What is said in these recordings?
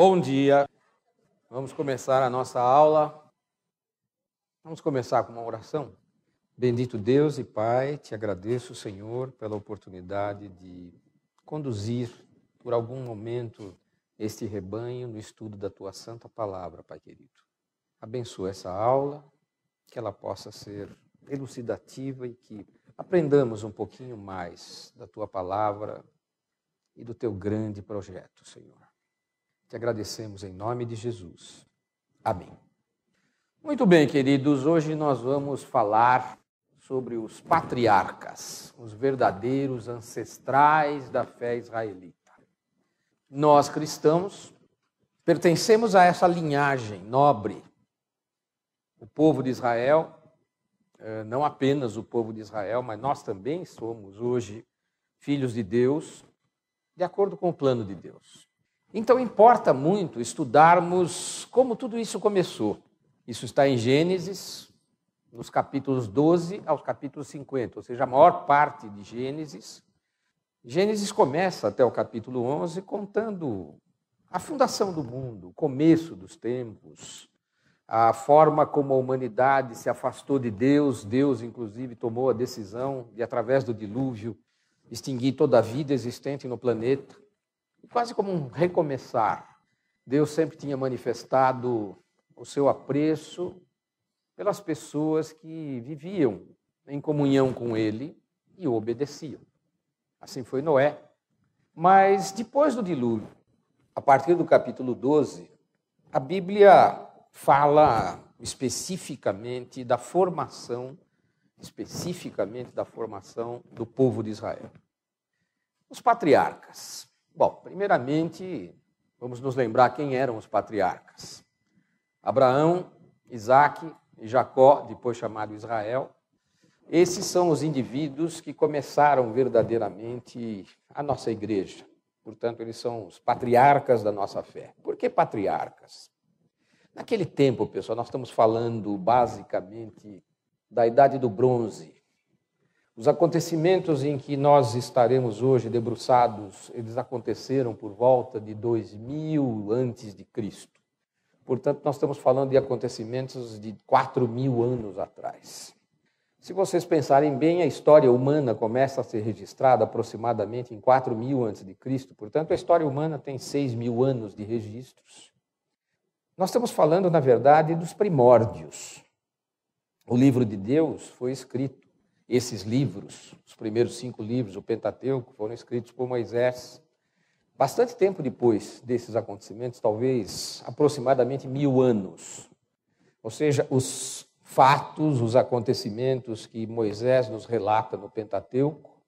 Bom dia, vamos começar a nossa aula. Vamos começar com uma oração. Bendito Deus e Pai, te agradeço, Senhor, pela oportunidade de conduzir por algum momento este rebanho no estudo da Tua Santa Palavra, Pai querido. Abençoa essa aula, que ela possa ser elucidativa e que aprendamos um pouquinho mais da Tua Palavra e do Teu grande projeto, Senhor. Te agradecemos em nome de Jesus. Amém. Muito bem, queridos, hoje nós vamos falar sobre os patriarcas, os verdadeiros ancestrais da fé israelita. Nós, cristãos, pertencemos a essa linhagem nobre. O povo de Israel, não apenas o povo de Israel, mas nós também somos hoje filhos de Deus, de acordo com o plano de Deus. Então, importa muito estudarmos como tudo isso começou. Isso está em Gênesis, nos capítulos 12 aos capítulos 50, ou seja, a maior parte de Gênesis. Gênesis começa até o capítulo 11 contando a fundação do mundo, o começo dos tempos, a forma como a humanidade se afastou de Deus. Deus, inclusive, tomou a decisão de, através do dilúvio, extinguir toda a vida existente no planeta. Quase como um recomeçar. Deus sempre tinha manifestado o seu apreço pelas pessoas que viviam em comunhão com Ele e o obedeciam. Assim foi Noé. Mas depois do dilúvio, a partir do capítulo 12, a Bíblia fala especificamente da formação do povo de Israel. Os patriarcas. Bom, primeiramente, vamos nos lembrar quem eram os patriarcas. Abraão, Isaque e Jacó, depois chamado Israel. Esses são os indivíduos que começaram verdadeiramente a nossa igreja. Portanto, eles são os patriarcas da nossa fé. Por que patriarcas? Naquele tempo, pessoal, nós estamos falando basicamente da Idade do Bronze. Os acontecimentos em que nós estaremos hoje debruçados, eles aconteceram por volta de 2000 antes de Cristo. Portanto, nós estamos falando de acontecimentos de 4.000 anos atrás. Se vocês pensarem bem, a história humana começa a ser registrada aproximadamente em 4.000 antes de Cristo. Portanto, a história humana tem 6.000 anos de registros. Nós estamos falando, na verdade, dos primórdios. O livro de Deus foi escrito. Esses livros, os primeiros 5 livros, o Pentateuco, foram escritos por Moisés. Bastante tempo depois desses acontecimentos, talvez aproximadamente 1000 anos. Ou seja, os fatos, os acontecimentos que Moisés nos relata no Pentateuco,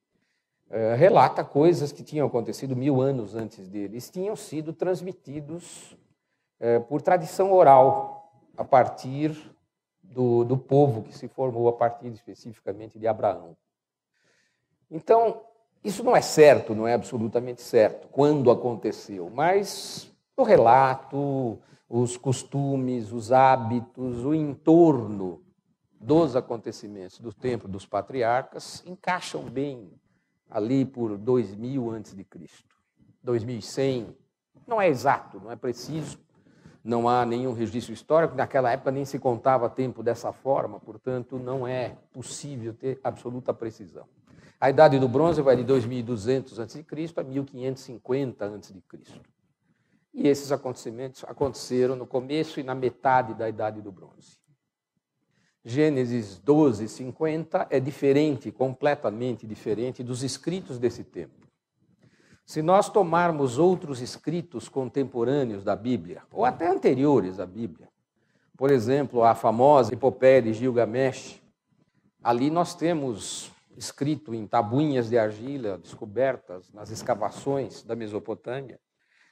relata coisas que tinham acontecido 1000 anos antes dele. Eles tinham sido transmitidos por tradição oral, a partir do povo que se formou a partir especificamente de Abraão. Então, isso não é certo, não é absolutamente certo, quando aconteceu, mas o relato, os costumes, os hábitos, o entorno dos acontecimentos do tempo dos patriarcas encaixam bem ali por 2000 a.C., 2100. Não é exato, não é preciso. Não há nenhum registro histórico, naquela época nem se contava tempo dessa forma, portanto, não é possível ter absoluta precisão. A Idade do Bronze vai de 2200 a.C. a 1550 a.C. E esses acontecimentos aconteceram no começo e na metade da Idade do Bronze. Gênesis 12, 50 é diferente, completamente diferente dos escritos desse tempo. Se nós tomarmos outros escritos contemporâneos da Bíblia, ou até anteriores à Bíblia, por exemplo, a famosa Epopeia de Gilgamesh, ali nós temos escrito em tabuinhas de argila descobertas nas escavações da Mesopotâmia,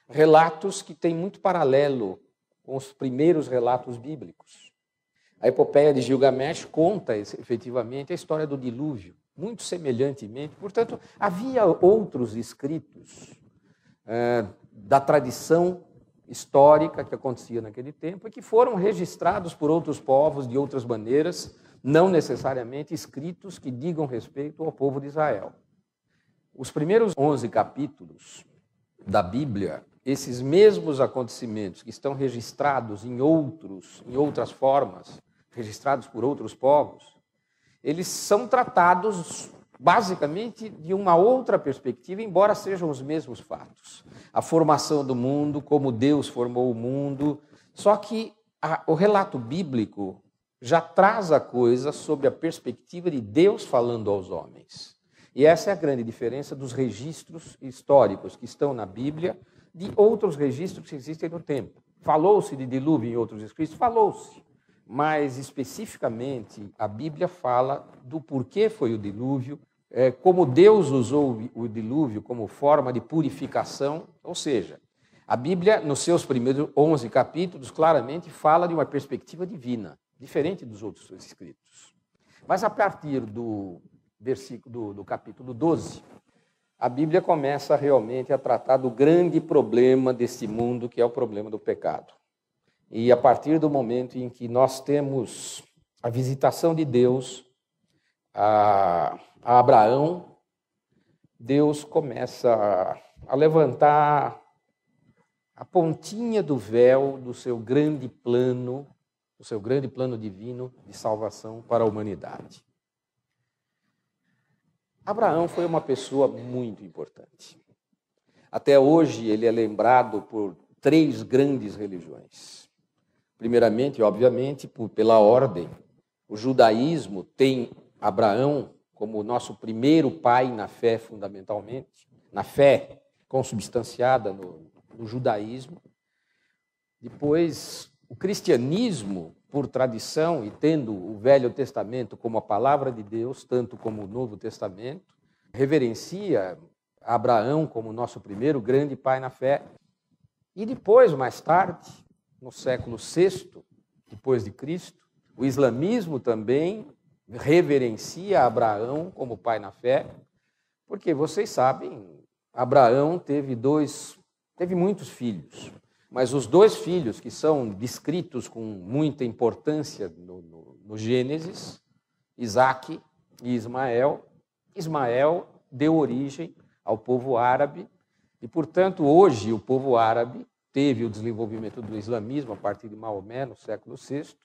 relatos que têm muito paralelo com os primeiros relatos bíblicos. A Epopeia de Gilgamesh conta efetivamente a história do dilúvio, muito semelhantemente. Portanto, havia outros escritos da tradição histórica que acontecia naquele tempo e que foram registrados por outros povos de outras maneiras, não necessariamente escritos que digam respeito ao povo de Israel. Os primeiros 11 capítulos da Bíblia, esses mesmos acontecimentos que estão registrados em outras formas, registrados por outros povos, eles são tratados basicamente de uma outra perspectiva, embora sejam os mesmos fatos. A formação do mundo, como Deus formou o mundo, só que o relato bíblico já traz a coisa sob a perspectiva de Deus falando aos homens. E essa é a grande diferença dos registros históricos que estão na Bíblia de outros registros que existem no tempo. Falou-se de dilúvio em outros escritos? Falou-se. Mas, especificamente, a Bíblia fala do porquê foi o dilúvio, como Deus usou o dilúvio como forma de purificação, ou seja, a Bíblia, nos seus primeiros 11 capítulos, claramente fala de uma perspectiva divina, diferente dos outros escritos. Mas a partir do capítulo 12, a Bíblia começa realmente a tratar do grande problema deste mundo, que é o problema do pecado. E a partir do momento em que nós temos a visitação de Deus a Abraão, Deus começa a levantar a pontinha do véu do seu grande plano divino de salvação para a humanidade. Abraão foi uma pessoa muito importante. Até hoje ele é lembrado por 3 grandes religiões. Primeiramente, obviamente, pela ordem. O judaísmo tem Abraão como o nosso primeiro pai na fé, fundamentalmente, na fé consubstanciada no judaísmo. Depois, o cristianismo, por tradição, e tendo o Velho Testamento como a palavra de Deus, tanto como o Novo Testamento, reverencia Abraão como nosso primeiro grande pai na fé. E depois, mais tarde, no século VI, depois de Cristo, o islamismo também reverencia Abraão como pai na fé, porque vocês sabem, Abraão teve muitos filhos, mas os 2 filhos que são descritos com muita importância no Gênesis, Isaque e Ismael, Ismael deu origem ao povo árabe e, portanto, hoje o povo árabe teve o desenvolvimento do islamismo a partir de Maomé, no século VI,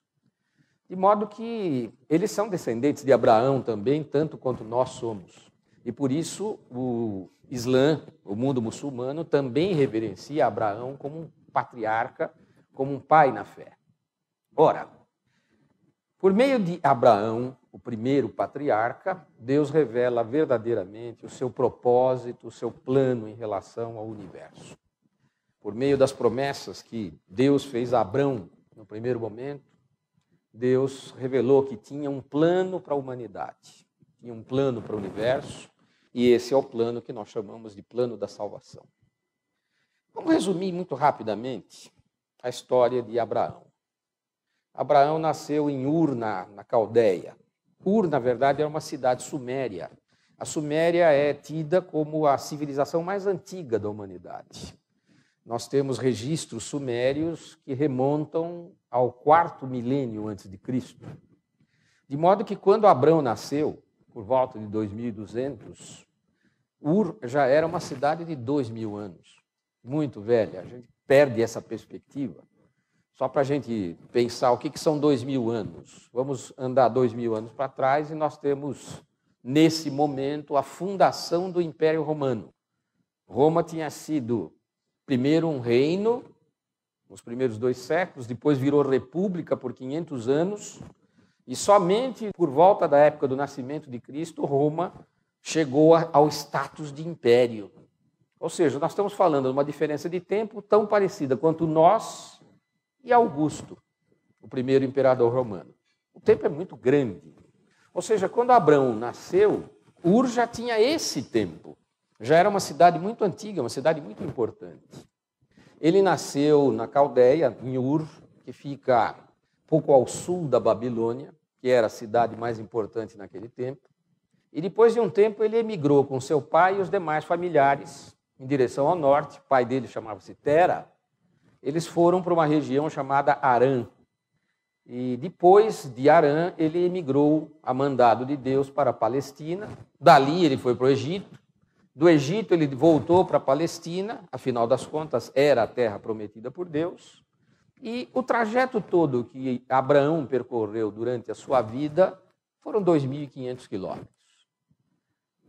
de modo que eles são descendentes de Abraão também, tanto quanto nós somos. E por isso o Islã, o mundo muçulmano, também reverencia Abraão como um patriarca, como um pai na fé. Ora, por meio de Abraão, o primeiro patriarca, Deus revela verdadeiramente o seu propósito, o seu plano em relação ao universo. Por meio das promessas que Deus fez a Abrão no primeiro momento, Deus revelou que tinha um plano para a humanidade, tinha um plano para o universo, e esse é o plano que nós chamamos de plano da salvação. Vamos resumir muito rapidamente a história de Abraão. Abraão nasceu em Ur, na Caldeia. Ur, na verdade, era uma cidade suméria. A Suméria é tida como a civilização mais antiga da humanidade. Nós temos registros sumérios que remontam ao 4º milênio antes de Cristo. De modo que quando Abrão nasceu, por volta de 2200, Ur já era uma cidade de 2000 anos, muito velha. A gente perde essa perspectiva. Só para a gente pensar o que são 2000 anos. Vamos andar 2000 anos para trás e nós temos, nesse momento, a fundação do Império Romano. Roma tinha sido primeiro um reino, nos primeiros 2 séculos, depois virou república por 500 anos, e somente por volta da época do nascimento de Cristo, Roma chegou ao status de império. Ou seja, nós estamos falando de uma diferença de tempo tão parecida quanto nós e Augusto, o primeiro imperador romano. O tempo é muito grande. Ou seja, quando Abrão nasceu, Ur já tinha esse tempo. Já era uma cidade muito antiga, uma cidade muito importante. Ele nasceu na Caldeia, em Ur, que fica pouco ao sul da Babilônia, que era a cidade mais importante naquele tempo. E depois de um tempo ele emigrou com seu pai e os demais familiares em direção ao norte. O pai dele chamava-se Tera. Eles foram para uma região chamada Harã. E depois de Harã, ele emigrou a mandado de Deus para a Palestina. Dali ele foi para o Egito. Do Egito ele voltou para a Palestina, afinal das contas era a terra prometida por Deus. E o trajeto todo que Abraão percorreu durante a sua vida foram 2.500 quilômetros.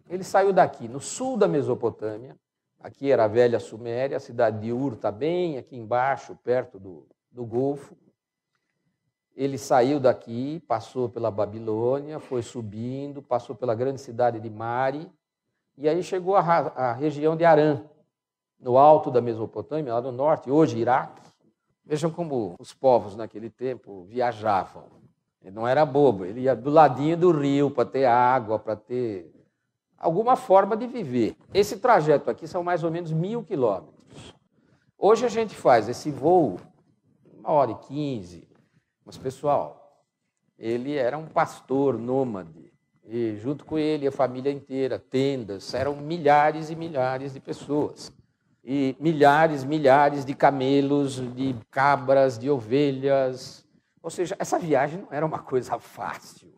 Ele saiu daqui, no sul da Mesopotâmia, aqui era a velha Suméria, a cidade de Ur está bem aqui embaixo, perto do Golfo. Ele saiu daqui, passou pela Babilônia, foi subindo, passou pela grande cidade de Mari, e aí chegou à região de Harã, no alto da Mesopotâmia, lá no norte, hoje Iraque. Vejam como os povos naquele tempo viajavam. Ele não era bobo, ele ia do ladinho do rio para ter água, para ter alguma forma de viver. Esse trajeto aqui são mais ou menos 1.000 quilômetros. Hoje a gente faz esse voo 1h15, mas, pessoal, ele era um pastor nômade, e junto com ele a família inteira, tendas, eram milhares e milhares de pessoas. E milhares de camelos, de cabras, de ovelhas. Ou seja, essa viagem não era uma coisa fácil.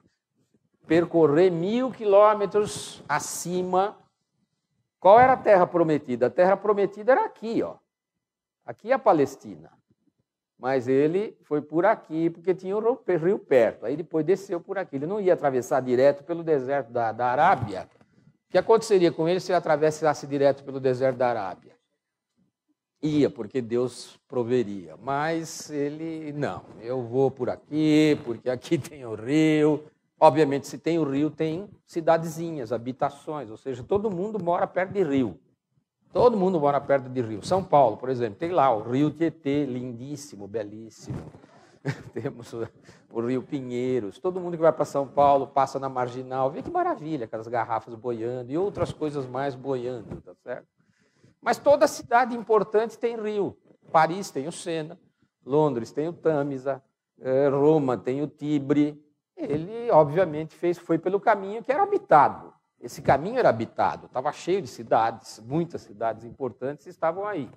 Percorrer 1.000 quilômetros acima. Qual era a terra prometida? A terra prometida era aqui, ó. Aqui é a Palestina. Mas ele foi por aqui, porque tinha o rio perto. Aí depois desceu por aqui. Ele não ia atravessar direto pelo deserto da Arábia. O que aconteceria com ele se ele atravessasse direto pelo deserto da Arábia? Ia, porque Deus proveria. Mas ele, não, eu vou por aqui, porque aqui tem o rio. Obviamente, se tem o rio, tem cidadezinhas, habitações, ou seja, todo mundo mora perto de rio. Todo mundo mora perto de rio. São Paulo, por exemplo, tem lá o Rio Tietê, lindíssimo, belíssimo. Temos o Rio Pinheiros. Todo mundo que vai para São Paulo passa na Marginal. Vê que maravilha, aquelas garrafas boiando e outras coisas mais boiando, tá certo? Mas toda cidade importante tem rio. Paris tem o Sena, Londres tem o Tâmisa, Roma tem o Tibre. Ele, obviamente, foi pelo caminho que era habitado. Esse caminho era habitado, estava cheio de cidades, muitas cidades importantes estavam aí.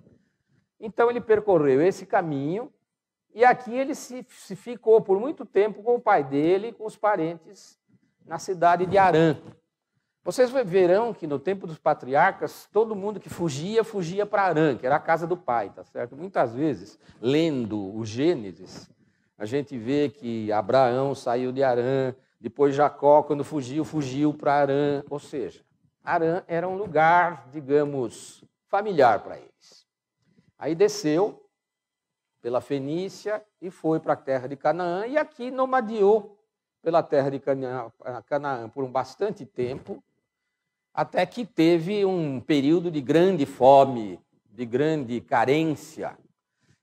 Então ele percorreu esse caminho e aqui ele se ficou por muito tempo com o pai dele e com os parentes na cidade de Harã. Vocês verão que no tempo dos patriarcas, todo mundo que fugia para Harã, que era a casa do pai, tá certo? Muitas vezes, lendo o Gênesis, a gente vê que Abraão saiu de Harã, depois Jacó, quando fugiu para Harã. Ou seja, Harã era um lugar, digamos, familiar para eles. Aí desceu pela Fenícia e foi para a terra de Canaã, e aqui nomadiou pela terra de Canaã por bastante tempo, até que teve um período de grande fome, de grande carência.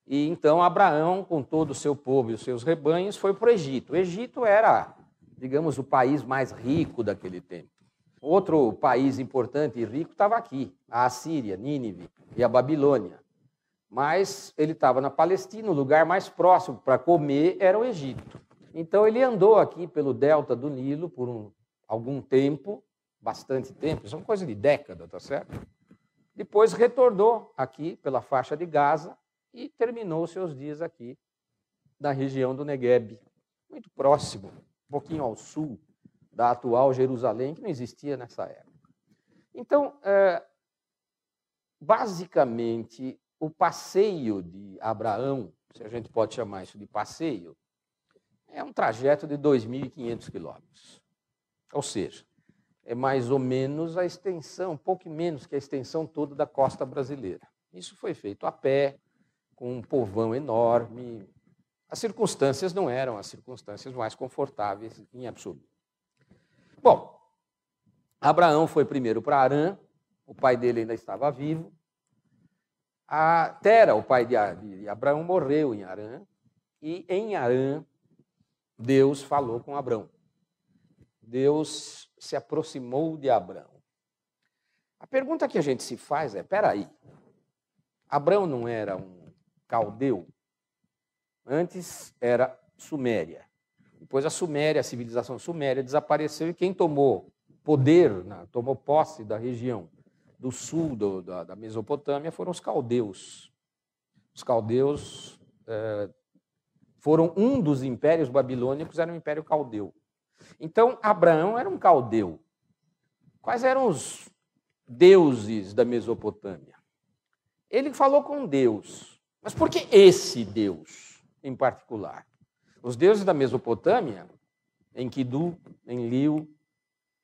E então Abraão, com todo o seu povo e os seus rebanhos, foi para o Egito. O Egito era, digamos, o país mais rico daquele tempo. Outro país importante e rico estava aqui, a Assíria, Nínive e a Babilônia. Mas ele estava na Palestina, o lugar mais próximo para comer era o Egito. Então ele andou aqui pelo delta do Nilo por algum tempo, bastante tempo, isso é uma coisa de década, tá certo? Depois retornou aqui pela faixa de Gaza e terminou seus dias aqui na região do Negueb, muito próximo, um pouquinho ao sul da atual Jerusalém, que não existia nessa época. Então, basicamente, o passeio de Abraão, se a gente pode chamar isso de passeio, é um trajeto de 2.500 quilômetros. Ou seja, é mais ou menos a extensão, um pouco menos que a extensão toda da costa brasileira. Isso foi feito a pé, com um povão enorme. As circunstâncias não eram as circunstâncias mais confortáveis em absoluto. Bom, Abraão foi primeiro para Harã, o pai dele ainda estava vivo. Tera, o pai de Abraão, morreu em Harã, e em Harã Deus falou com Abraão. Deus se aproximou de Abraão. A pergunta que a gente se faz é, peraí, Abraão não era um caldeu? Antes era Suméria. Depois a Suméria, a civilização suméria desapareceu e quem tomou poder, tomou posse da região do sul da Mesopotâmia foram os caldeus. Os caldeus foram um dos impérios babilônicos, era o Império Caldeu. Então, Abraão era um caldeu. Quais eram deuses da Mesopotâmia. Ele falou com Deus. Mas por que esse Deus em particular? Os deuses da Mesopotâmia, Enkidu, Enlil,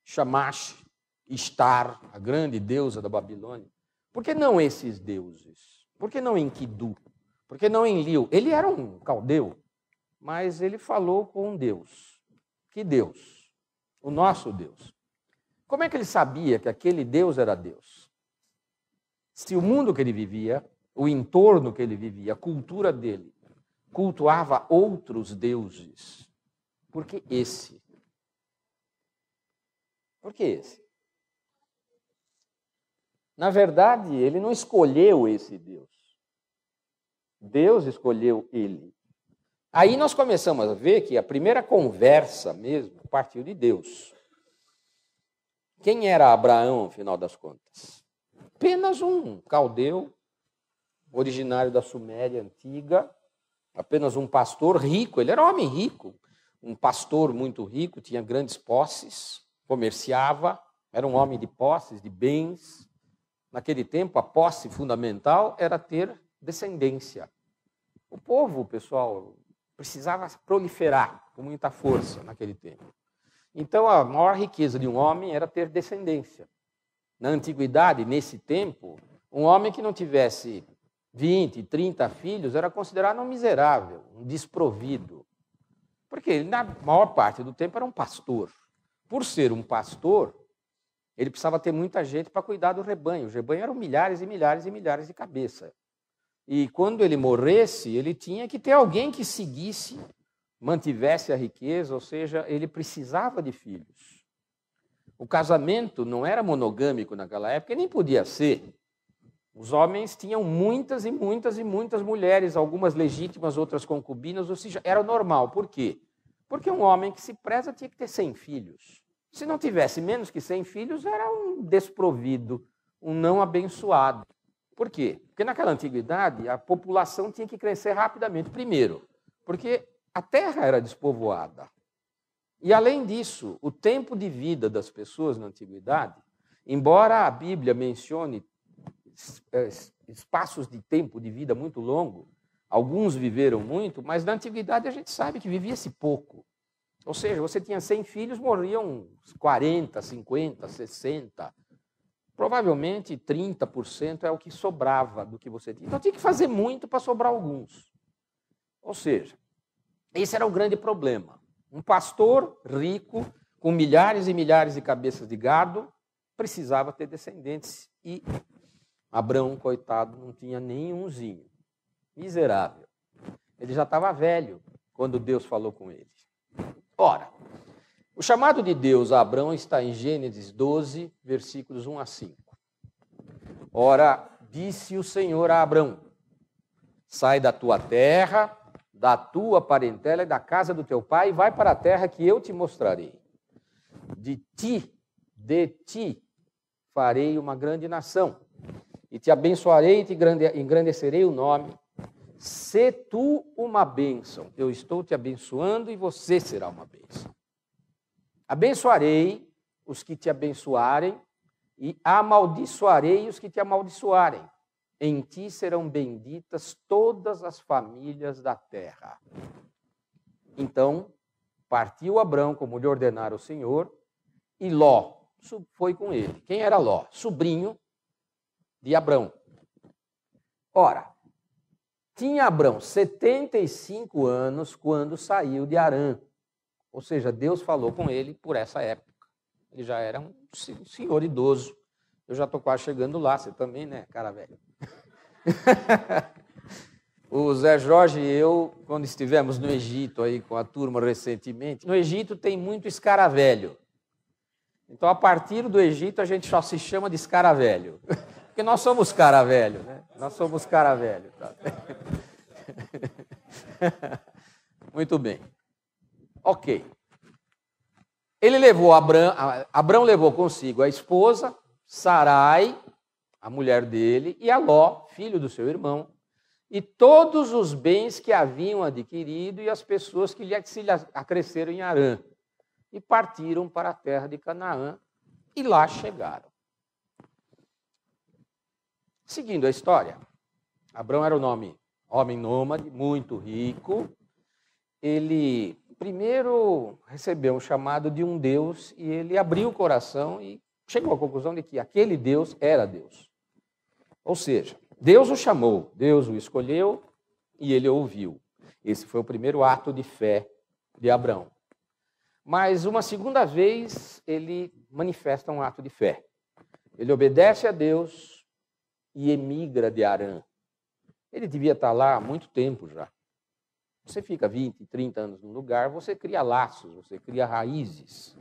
Shamash, Ishtar, a grande deusa da Babilônia. Por que não esses deuses? Por que não Enkidu? Por que não Enlil? Ele era um caldeu, mas ele falou com Deus. Que Deus? O nosso Deus. Como é que ele sabia que aquele Deus era Deus? Se o mundo que ele vivia, o entorno que ele vivia, a cultura dele, cultuava outros deuses, por que esse? Por que esse? Na verdade, ele não escolheu esse Deus. Deus escolheu ele. Aí nós começamos a ver que a primeira conversa mesmo partiu de Deus. Quem era Abraão, afinal das contas? Apenas um caldeu, originário da Suméria antiga, apenas um pastor rico. Ele era um homem rico, um pastor muito rico, tinha grandes posses, comerciava, era um homem de posses, de bens. Naquele tempo, a posse fundamental era ter descendência. O povo, pessoal, precisava proliferar com muita força naquele tempo. Então, a maior riqueza de um homem era ter descendência. Na antiguidade, nesse tempo, um homem que não tivesse 20, 30 filhos era considerado um miserável, um desprovido. Porque ele, na maior parte do tempo, era um pastor. Por ser um pastor, ele precisava ter muita gente para cuidar do rebanho. Os rebanhos eram milhares e milhares e milhares de cabeças. E quando ele morresse, ele tinha que ter alguém que seguisse, mantivesse a riqueza, ou seja, ele precisava de filhos. O casamento não era monogâmico naquela época, nem podia ser. Os homens tinham muitas e muitas e muitas mulheres, algumas legítimas, outras concubinas, ou seja, era normal. Por quê? Porque um homem que se preza tinha que ter 100 filhos. Se não tivesse menos que 100 filhos, era um desprovido, um não abençoado. Por quê? Porque naquela antiguidade a população tinha que crescer rapidamente. Primeiro, porque a terra era despovoada. E além disso, o tempo de vida das pessoas na antiguidade, embora a Bíblia mencione espaços de tempo de vida muito longo, alguns viveram muito, mas na antiguidade a gente sabe que vivia-se pouco. Ou seja, você tinha 100 filhos, morriam 40, 50, 60. Provavelmente 30% é o que sobrava do que você tinha. Então tinha que fazer muito para sobrar alguns. Ou seja, esse era o grande problema. Um pastor rico, com milhares e milhares de cabeças de gado, precisava ter descendentes. E Abraão, coitado, não tinha nenhumzinho. Miserável. Ele já estava velho quando Deus falou com ele. Ora, o chamado de Deus a Abraão está em Gênesis 12, versículos 1 a 5. Ora, disse o Senhor a Abraão: sai da tua terra, da tua parentela e da casa do teu pai, e vai para a terra que eu te mostrarei. De ti, farei uma grande nação, e te abençoarei e te engrandecerei o nome. Sê tu uma bênção. Eu estou te abençoando e você será uma bênção. Abençoarei os que te abençoarem e amaldiçoarei os que te amaldiçoarem. Em ti serão benditas todas as famílias da terra. Então, partiu Abrão, como lhe ordenara o Senhor, e Ló foi com ele. Quem era Ló? Sobrinho de Abrão. Ora, tinha Abrão 75 anos quando saiu de Harã. Ou seja, Deus falou com ele por essa época. Ele já era um senhor idoso. Eu já estou quase chegando lá, você também, né, cara velho? O Zé Jorge e eu, quando estivemos no Egito aí com a turma recentemente, no Egito tem muito escaravelho. Então, a partir do Egito, a gente só se chama de escaravelho. Porque nós somos cara velho, né? Nós somos cara velho. Tá? Muito bem. Ok. Ele levou Abrão levou consigo a esposa, Sarai, a mulher dele, e a Ló, filho do seu irmão, e todos os bens que haviam adquirido e as pessoas que lhe acresceram em Harã. E partiram para a terra de Canaã, e lá chegaram. Seguindo a história, Abrão era o nome, homem nômade, muito rico. Ele primeiro recebeu um chamado de um Deus e ele abriu o coração e chegou à conclusão de que aquele Deus era Deus. Ou seja, Deus o chamou, Deus o escolheu e ele ouviu. Esse foi o primeiro ato de fé de Abrão. Mas uma segunda vez ele manifesta um ato de fé. Ele obedece a Deus e emigra de Harã. Ele devia estar lá há muito tempo já. Você fica 20, 30 anos num lugar, você cria laços, você cria raízes.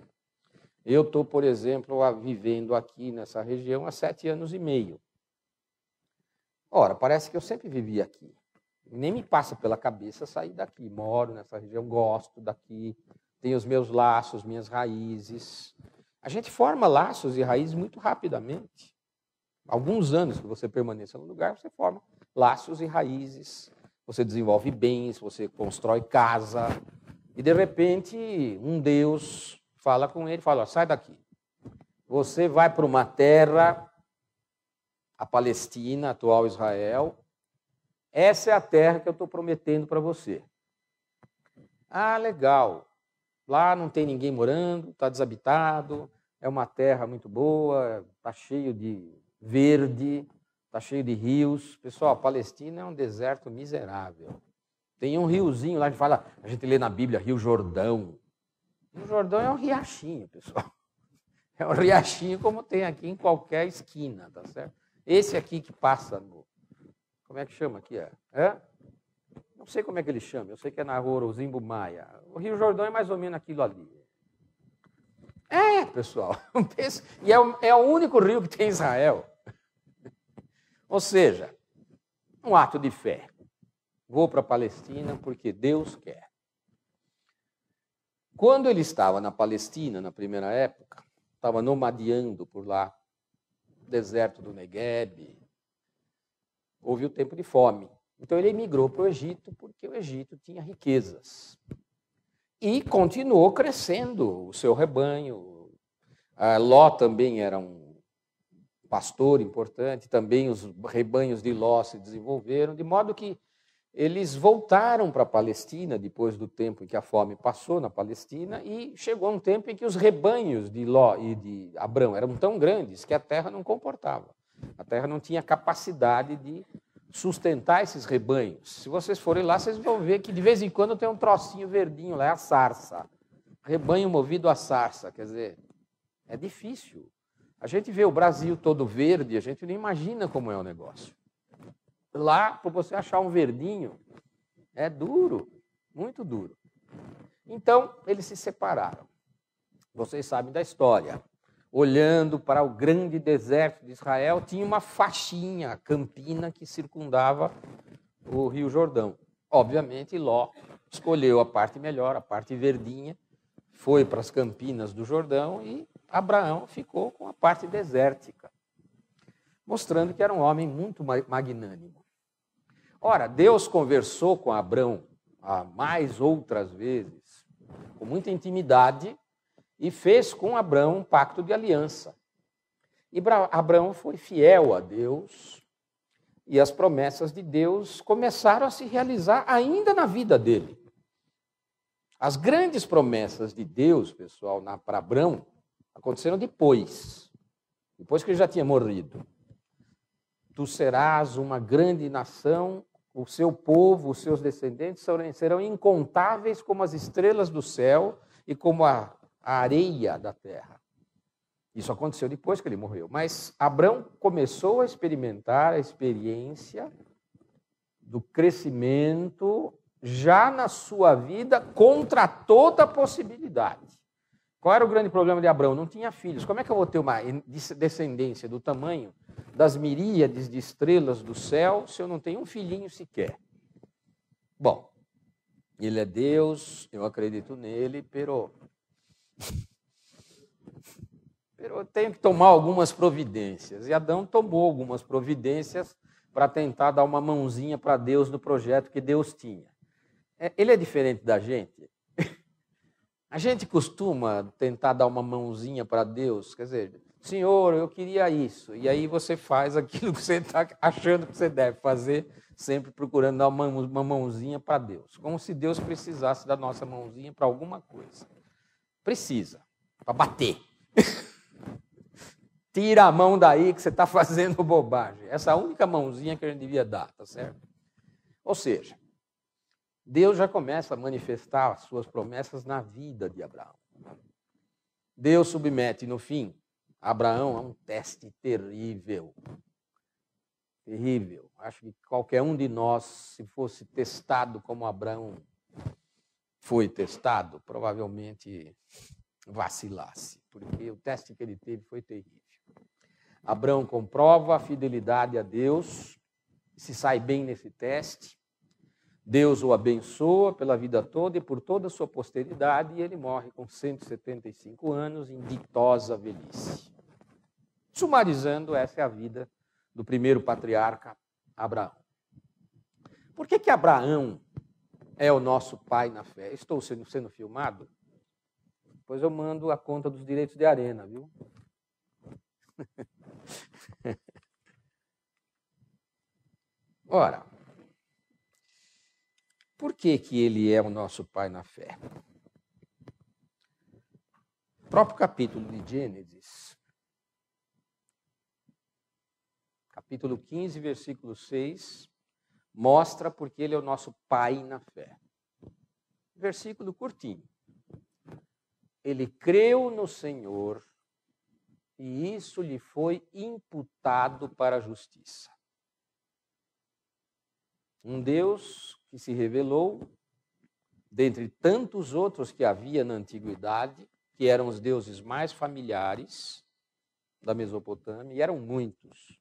Eu estou, por exemplo, vivendo aqui nessa região há 7 anos e meio. Ora, parece que eu sempre vivi aqui. Nem me passa pela cabeça sair daqui. Moro nessa região, gosto daqui, tenho os meus laços, minhas raízes. A gente forma laços e raízes muito rapidamente. Alguns anos que você permaneça no lugar, você forma laços e raízes. Você desenvolve bens, você constrói casa. E, de repente, um Deus fala com ele, fala, sai daqui. Você vai para uma terra, a Palestina, atual Israel. Essa é a terra que eu estou prometendo para você. Ah, legal. Lá não tem ninguém morando, está desabitado, é uma terra muito boa, está cheio de verde, está cheio de rios. Pessoal, a Palestina é um deserto miserável. Tem um riozinho lá, a gente lê na Bíblia, Rio Jordão. O Jordão é um riachinho, pessoal. É um riachinho como tem aqui em qualquer esquina, tá certo? Esse aqui que passa no... Como é que chama aqui? Não sei como é que ele chama, eu sei que é na rua Rosimbo Maia. O Rio Jordão é mais ou menos aquilo ali. Pessoal, e é o único rio que tem em Israel. Ou seja, um ato de fé. Vou para a Palestina porque Deus quer. Quando ele estava na Palestina, na primeira época, estava nomadeando por lá, deserto do Negueb, houve o tempo de fome. Então ele emigrou para o Egito porque o Egito tinha riquezas. E continuou crescendo o seu rebanho. Ló também era um pastor importante, também os rebanhos de Ló se desenvolveram, de modo que eles voltaram para a Palestina depois do tempo em que a fome passou na Palestina e chegou um tempo em que os rebanhos de Ló e de Abrão eram tão grandes que a terra não comportava. A terra não tinha capacidade de sustentar esses rebanhos. Se vocês forem lá, vocês vão ver que de vez em quando tem um trocinho verdinho lá, é a sarça. Rebanho movido a sarça, quer dizer, é difícil. A gente vê o Brasil todo verde, a gente não imagina como é o negócio. Lá, para você achar um verdinho, é duro, muito duro. Então, eles se separaram. Vocês sabem da história. Olhando para o grande deserto de Israel, tinha uma faixinha, campina, que circundava o Rio Jordão. Obviamente, Ló escolheu a parte melhor, a parte verdinha, foi para as campinas do Jordão e Abraão ficou com a parte desértica, mostrando que era um homem muito magnânimo. Ora, Deus conversou com Abrão mais outras vezes, com muita intimidade, e fez com Abrão um pacto de aliança. E Abrão foi fiel a Deus, e as promessas de Deus começaram a se realizar ainda na vida dele. As grandes promessas de Deus, pessoal, para Abrão, aconteceram depois que ele já tinha morrido. Tu serás uma grande nação, o seu povo, os seus descendentes serão incontáveis como as estrelas do céu e como a areia da terra. Isso aconteceu depois que ele morreu. Mas Abrão começou a experimentar a experiência do crescimento já na sua vida contra toda possibilidade. Qual era o grande problema de Abrão? Não tinha filhos. Como é que eu vou ter uma descendência do tamanho das miríades de estrelas do céu se eu não tenho um filhinho sequer? Bom, ele é Deus, eu acredito nele, pero eu tenho que tomar algumas providências. E Adão tomou algumas providências para tentar dar uma mãozinha para Deus no projeto que Deus tinha. Ele é diferente da gente. A gente costuma tentar dar uma mãozinha para Deus, quer dizer, Senhor, eu queria isso. E aí você faz aquilo que você está achando que você deve fazer, sempre procurando dar uma mãozinha para Deus. Como se Deus precisasse da nossa mãozinha para alguma coisa. Precisa, para bater. Tira a mão daí que você está fazendo bobagem. Essa é a única mãozinha que a gente devia dar, tá certo? Ou seja, Deus já começa a manifestar as suas promessas na vida de Abraão. Deus submete, no fim, Abraão a um teste terrível. Terrível. Acho que qualquer um de nós, se fosse testado como Abraão foi testado, provavelmente vacilasse, porque o teste que ele teve foi terrível. Abraão comprova a fidelidade a Deus, se sai bem nesse teste. Deus o abençoa pela vida toda e por toda a sua posteridade, e ele morre com 175 anos em ditosa velhice. Sumarizando, essa é a vida do primeiro patriarca, Abraão. Por que Abraão é o nosso pai na fé? Estou sendo filmado? Pois eu mando a conta dos direitos de arena, viu? Ora, por que ele é o nosso pai na fé? O próprio capítulo de Gênesis, capítulo 15, versículo 6, mostra porque ele é o nosso pai na fé. Versículo curtinho. Ele creu no Senhor e isso lhe foi imputado para a justiça. Um Deus que se revelou, dentre tantos outros que havia na antiguidade, que eram os deuses mais familiares da Mesopotâmia, e eram muitos.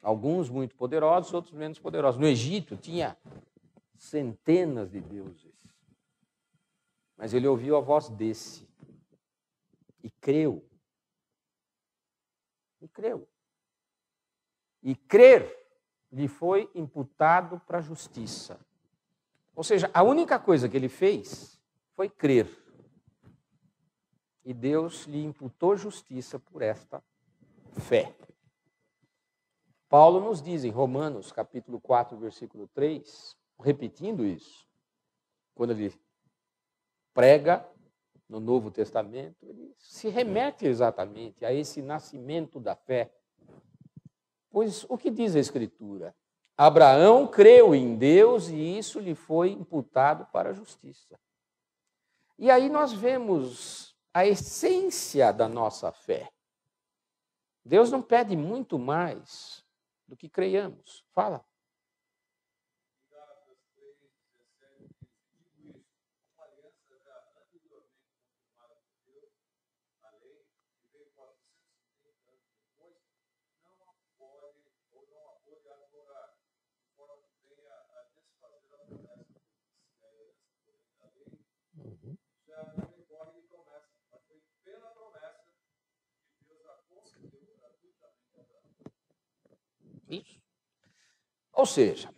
Alguns muito poderosos, outros menos poderosos. No Egito tinha centenas de deuses. Mas ele ouviu a voz desse e creu. E creu. E crer lhe foi imputado para a justiça. Ou seja, a única coisa que ele fez foi crer. E Deus lhe imputou justiça por esta fé. Paulo nos diz em Romanos, capítulo 4, versículo 3, repetindo isso, quando ele prega no Novo Testamento, ele se remete exatamente a esse nascimento da fé. Pois o que diz a Escritura? Abraão creu em Deus e isso lhe foi imputado para a justiça. E aí nós vemos a essência da nossa fé. Deus não pede muito mais do que creiamos. Fala. Isso. Ou seja,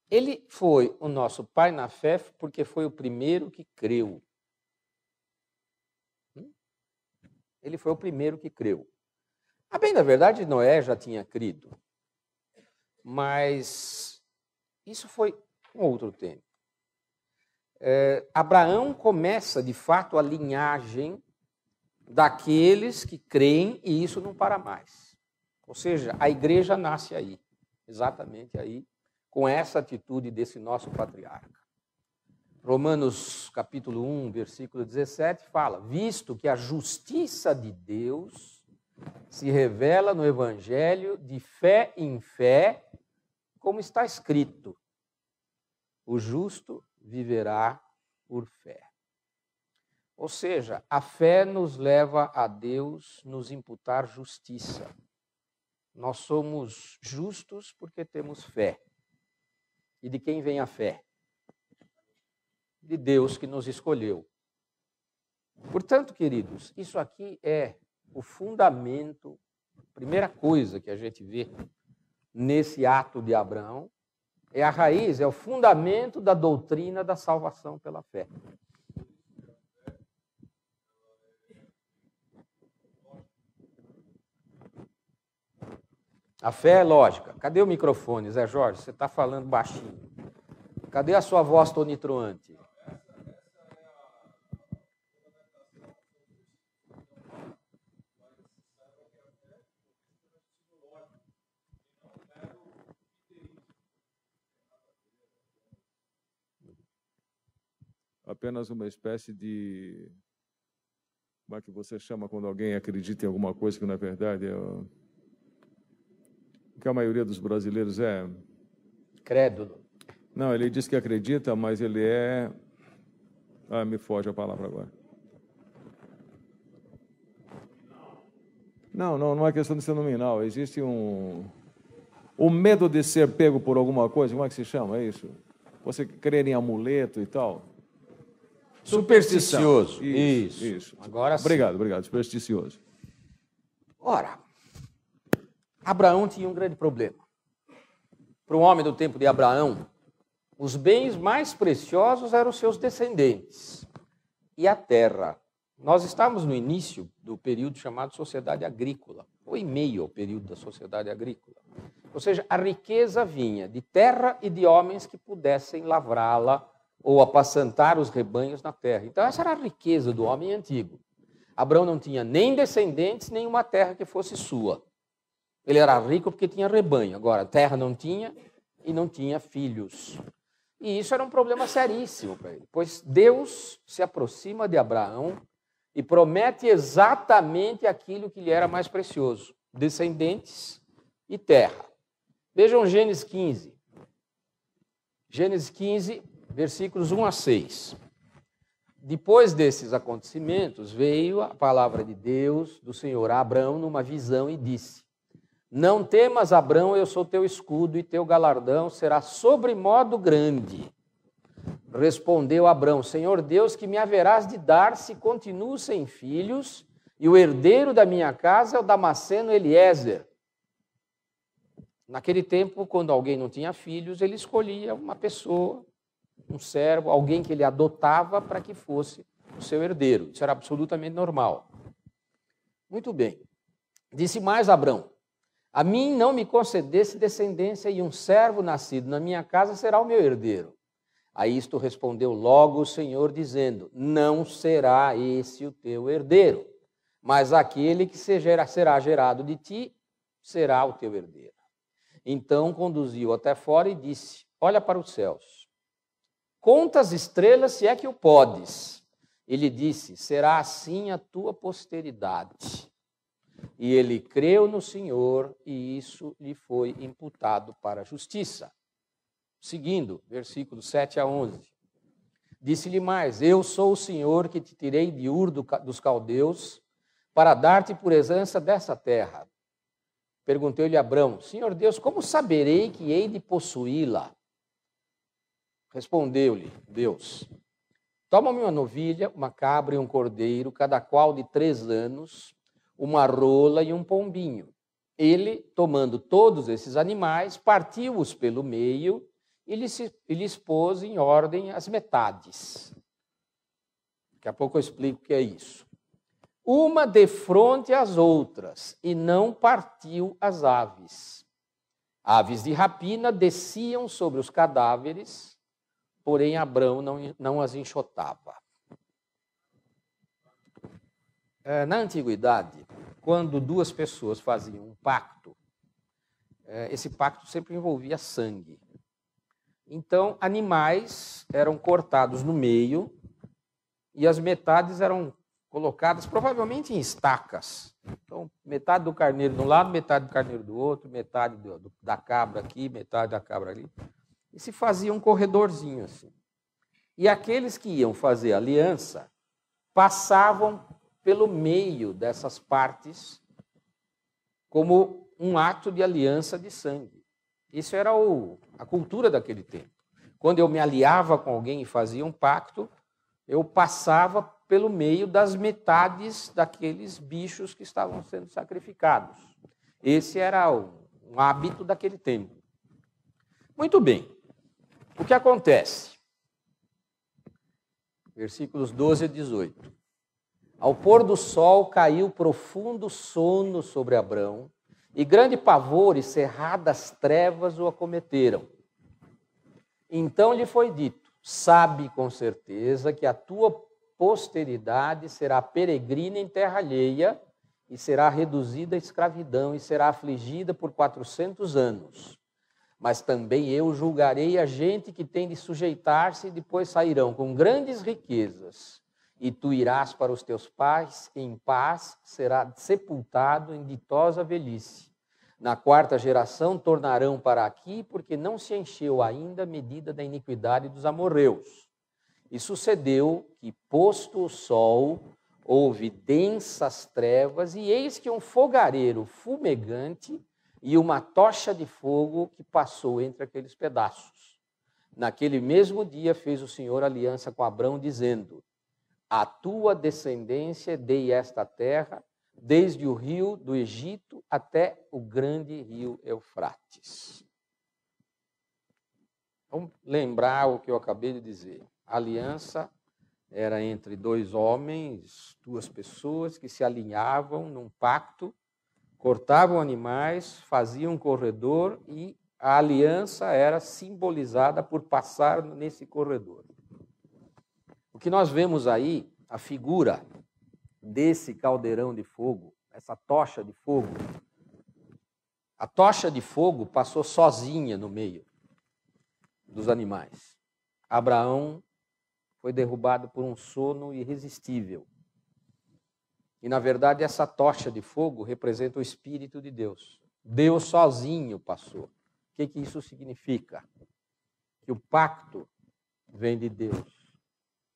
ele foi o nosso pai na fé porque foi o primeiro que creu. Ele foi o primeiro que creu. A bem da verdade, Noé já tinha crido. Mas isso foi um outro tempo. Abraão começa, de fato, a linhagem daqueles que creem e isso não para mais. Ou seja, a igreja nasce aí, exatamente aí, com essa atitude desse nosso patriarca. Romanos capítulo 1, versículo 17 fala: visto que a justiça de Deus se revela no evangelho de fé em fé, como está escrito, o justo viverá por fé. Ou seja, a fé nos leva a Deus nos imputar justiça. Nós somos justos porque temos fé. E de quem vem a fé? De Deus que nos escolheu. Portanto, queridos, isso aqui é o fundamento, a primeira coisa que a gente vê nesse ato de Abraão, é a raiz, é o fundamento da doutrina da salvação pela fé. A fé é lógica. Cadê o microfone, Zé Jorge? Você está falando baixinho. Cadê a sua voz tonitruante? Apenas uma espécie de... Como é que você chama quando alguém acredita em alguma coisa que, na verdade, o que a maioria dos brasileiros é? Crédulo. Não, ele diz que acredita, mas ele é... me foge a palavra agora. Não é questão de ser nominal. Existe o medo de ser pego por alguma coisa, como é que se chama? É isso? Você crer em amuleto e tal? Supersticioso. Isso. Agora sim. Obrigado. Supersticioso. Ora, Abraão tinha um grande problema. Para um homem do tempo de Abraão, os bens mais preciosos eram os seus descendentes e a terra. Nós estamos no início do período chamado sociedade agrícola, ou em meio ao período da sociedade agrícola. Ou seja, a riqueza vinha de terra e de homens que pudessem lavrá-la ou apacentar os rebanhos na terra. Então, essa era a riqueza do homem antigo. Abraão não tinha nem descendentes, nem uma terra que fosse sua. Ele era rico porque tinha rebanho. Agora, terra não tinha e não tinha filhos. E isso era um problema seríssimo para ele, pois Deus se aproxima de Abraão e promete exatamente aquilo que lhe era mais precioso: descendentes e terra. Vejam Gênesis 15. Gênesis 15, versículos 1 a 6. Depois desses acontecimentos, veio a palavra de Deus, do Senhor, a Abraão numa visão e disse: Não temas, Abraão, eu sou teu escudo e teu galardão será sobremodo grande. Respondeu Abraão: Senhor Deus, que me haverás de dar se continuo sem filhos, e o herdeiro da minha casa é o Damasceno Eliezer. Naquele tempo, quando alguém não tinha filhos, ele escolhia uma pessoa, um servo, alguém que ele adotava para que fosse o seu herdeiro. Isso era absolutamente normal. Muito bem. Disse mais Abraão: A mim não me concedesse descendência, e um servo nascido na minha casa será o meu herdeiro. A isto respondeu logo o Senhor, dizendo: Não será esse o teu herdeiro, mas aquele que será gerado de ti será o teu herdeiro. Então conduziu até fora e disse: Olha para os céus, conta as estrelas, se é que o podes. Ele disse: Será assim a tua posteridade. E ele creu no Senhor, e isso lhe foi imputado para a justiça. Seguindo, versículos 7 a 11. Disse-lhe mais: Eu sou o Senhor que te tirei de Ur dos caldeus, para dar-te por herança dessa terra. Perguntou-lhe Abrão: Senhor Deus, como saberei que hei de possuí-la? Respondeu-lhe Deus: Toma-me uma novilha, uma cabra e um cordeiro, cada qual de 3 anos, uma rola e um pombinho. Ele, tomando todos esses animais, partiu-os pelo meio e lhes pôs em ordem as metades. Daqui a pouco eu explico o que é isso. Uma defronte às outras, e não partiu as aves. Aves de rapina desciam sobre os cadáveres, porém Abrão não as enxotava. Na antiguidade, quando 2 pessoas faziam um pacto, esse pacto sempre envolvia sangue. Então, animais eram cortados no meio e as metades eram colocadas provavelmente em estacas. Então, metade do carneiro de um lado, metade do carneiro do outro, metade da cabra aqui, metade da cabra ali. E se fazia um corredorzinho assim. E aqueles que iam fazer aliança passavam pelo meio dessas partes como um ato de aliança de sangue. Isso era a cultura daquele tempo. Quando eu me aliava com alguém e fazia um pacto, eu passava pelo meio das metades daqueles bichos que estavam sendo sacrificados. Esse era um hábito daquele tempo. Muito bem. O que acontece? Versículos 12 a 18. Ao pôr do sol caiu profundo sono sobre Abrão, e grande pavor e cerradas trevas o acometeram. Então lhe foi dito: sabe com certeza que a tua posteridade será peregrina em terra alheia e será reduzida à escravidão e será afligida por 400 anos. Mas também eu julgarei a gente que tem de sujeitar-se e depois sairão com grandes riquezas. E tu irás para os teus pais, em paz será sepultado em ditosa velhice. Na 4ª geração tornarão para aqui, porque não se encheu ainda a medida da iniquidade dos amorreus. E sucedeu que, posto o sol, houve densas trevas, e eis que um fogareiro fumegante e uma tocha de fogo que passou entre aqueles pedaços. Naquele mesmo dia fez o Senhor aliança com Abrão, dizendo: a tua descendência dei esta terra, desde o rio do Egito até o grande rio Eufrates. Vamos lembrar o que eu acabei de dizer. A aliança era entre 2 homens, 2 pessoas que se alinhavam num pacto, cortavam animais, faziam um corredor e a aliança era simbolizada por passar nesse corredor. O que nós vemos aí, a figura desse caldeirão de fogo, essa tocha de fogo. A tocha de fogo passou sozinha no meio dos animais. Abraão foi derrubado por um sono irresistível. E, na verdade, essa tocha de fogo representa o Espírito de Deus. Deus sozinho passou. O que isso significa? Que o pacto vem de Deus.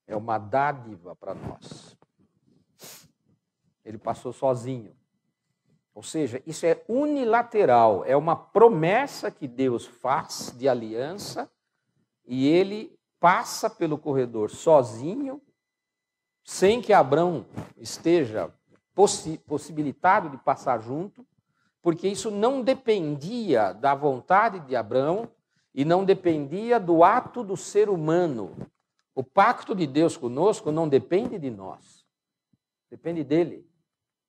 É uma dádiva para nós. Ele passou sozinho. Ou seja, isso é unilateral. É uma promessa que Deus faz de aliança e ele passa pelo corredor sozinho, sem que Abrão esteja possibilitado de passar junto, porque isso não dependia da vontade de Abrão e não dependia do ato do ser humano. O pacto de Deus conosco não depende de nós, depende dele.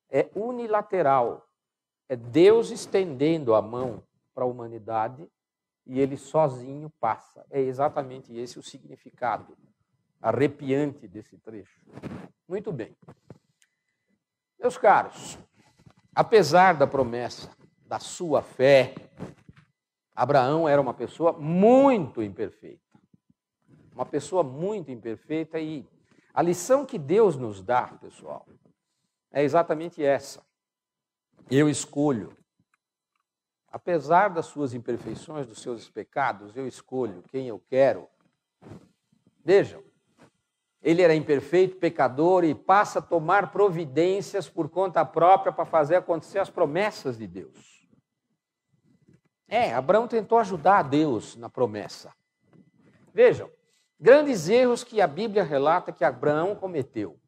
É unilateral, é Deus estendendo a mão para a humanidade e ele sozinho passa. É exatamente esse o significado arrepiante desse trecho. Muito bem. Meus caros, apesar da promessa da sua fé, Abraão era uma pessoa muito imperfeita. Uma pessoa muito imperfeita e a lição que Deus nos dá, pessoal, é exatamente essa. Eu escolho, apesar das suas imperfeições, dos seus pecados, eu escolho quem eu quero. Vejam, ele era imperfeito, pecador e passa a tomar providências por conta própria para fazer acontecer as promessas de Deus. Abraão tentou ajudar a Deus na promessa. Vejam, grandes erros que a Bíblia relata que Abraão cometeu.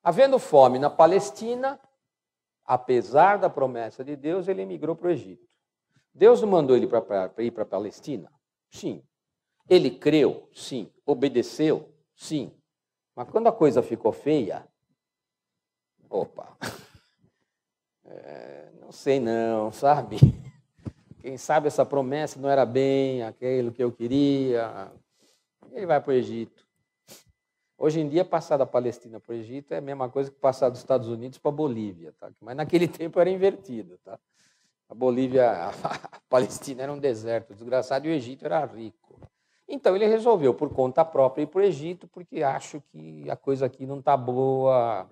Havendo fome na Palestina, apesar da promessa de Deus, ele emigrou para o Egito. Deus não mandou ele para ir para a Palestina? Sim. Ele creu? Sim. Obedeceu? Sim. Mas quando a coisa ficou feia, não sei não, sabe? Quem sabe essa promessa não era bem aquilo que eu queria. Ele vai para o Egito. Hoje em dia, passar da Palestina para o Egito é a mesma coisa que passar dos Estados Unidos para a Bolívia, tá? Mas naquele tempo era invertido, tá? A Palestina era um deserto desgraçado e o Egito era rico. Então ele resolveu por conta própria ir para o Egito, porque acho que a coisa aqui não está boa.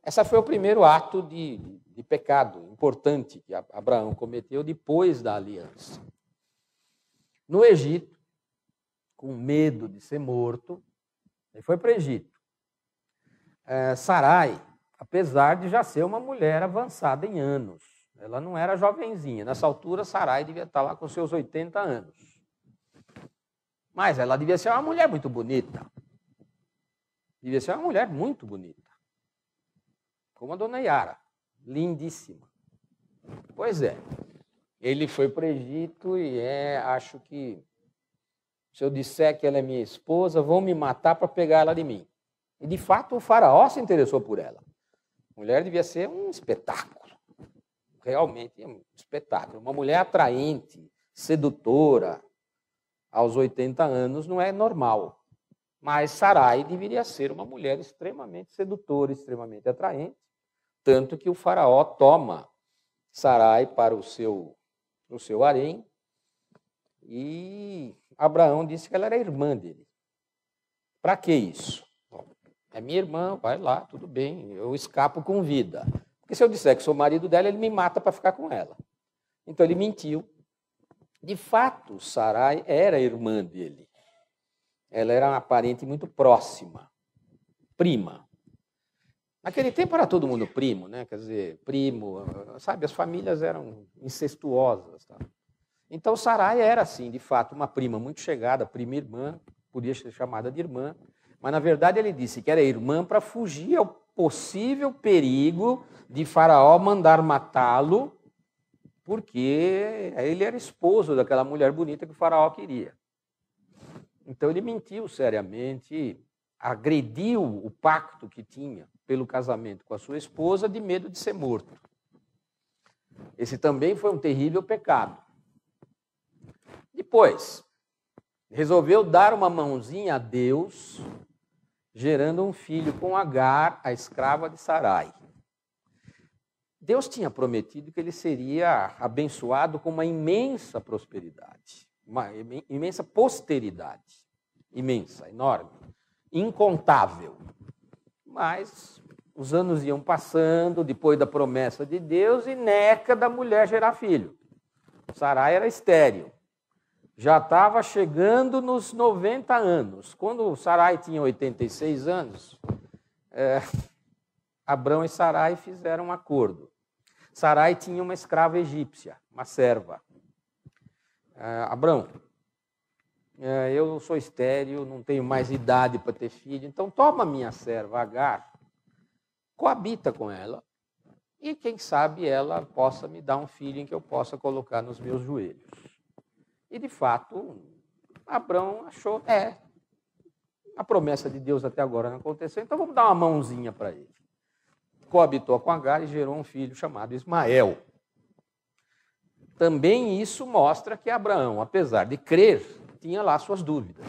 Esse foi o primeiro ato de pecado importante que Abraão cometeu depois da aliança. No Egito, com medo de ser morto, ele foi para o Egito. Sarai, apesar de já ser uma mulher avançada em anos, ela não era jovenzinha. Nessa altura, Sarai devia estar lá com seus 80 anos. Mas ela devia ser uma mulher muito bonita. Devia ser uma mulher muito bonita. Como a dona Yara. Lindíssima. Pois é. Ele foi para o Egito e acho que se eu disser que ela é minha esposa, vão me matar para pegar ela de mim. E, de fato, o faraó se interessou por ela. A mulher devia ser um espetáculo. realmente um espetáculo. Uma mulher atraente, sedutora, aos 80 anos não é normal. Mas Sarai deveria ser uma mulher extremamente sedutora, extremamente atraente, tanto que o faraó toma Sarai para o seu harém, e Abraão disse que ela era irmã dele. Para que isso? Bom, é minha irmã, vai lá, tudo bem, eu escapo com vida. Porque se eu disser que sou marido dela, ele me mata para ficar com ela. Então ele mentiu. De fato, Sarai era irmã dele. Ela era uma parente muito próxima, prima. Naquele tempo era todo mundo primo, né? Quer dizer, primo, sabe? As famílias eram incestuosas. Tá? Então Sarai era, assim, de fato, uma prima muito chegada, prima irmã, podia ser chamada de irmã, mas na verdade ele disse que era irmã para fugir ao possível perigo de Faraó mandar matá-lo, porque ele era esposo daquela mulher bonita que o Faraó queria. Então ele mentiu seriamente, agrediu o pacto que tinha pelo casamento com a sua esposa de medo de ser morto. Esse também foi um terrível pecado. Depois, resolveu dar uma mãozinha a Deus, gerando um filho com Agar, a escrava de Sarai. Deus tinha prometido que ele seria abençoado com uma imensa prosperidade, uma imensa posteridade, imensa, enorme, incontável. Mas os anos iam passando, depois da promessa de Deus, e neca da mulher gerar filho. Sarai era estéril. Já estava chegando nos 90 anos. Quando Sarai tinha 86 anos, Abrão e Sarai fizeram um acordo. Sarai tinha uma escrava egípcia, uma serva. Abrão, eu sou estéril, não tenho mais idade para ter filho, então toma minha serva Agar, coabita com ela, e quem sabe ela possa me dar um filho em que eu possa colocar nos meus joelhos. E, de fato, Abrão achou, a promessa de Deus até agora não aconteceu, então vamos dar uma mãozinha para ele. Coabitou com Agar e gerou um filho chamado Ismael. Também isso mostra que Abraão, apesar de crer, tinha lá suas dúvidas.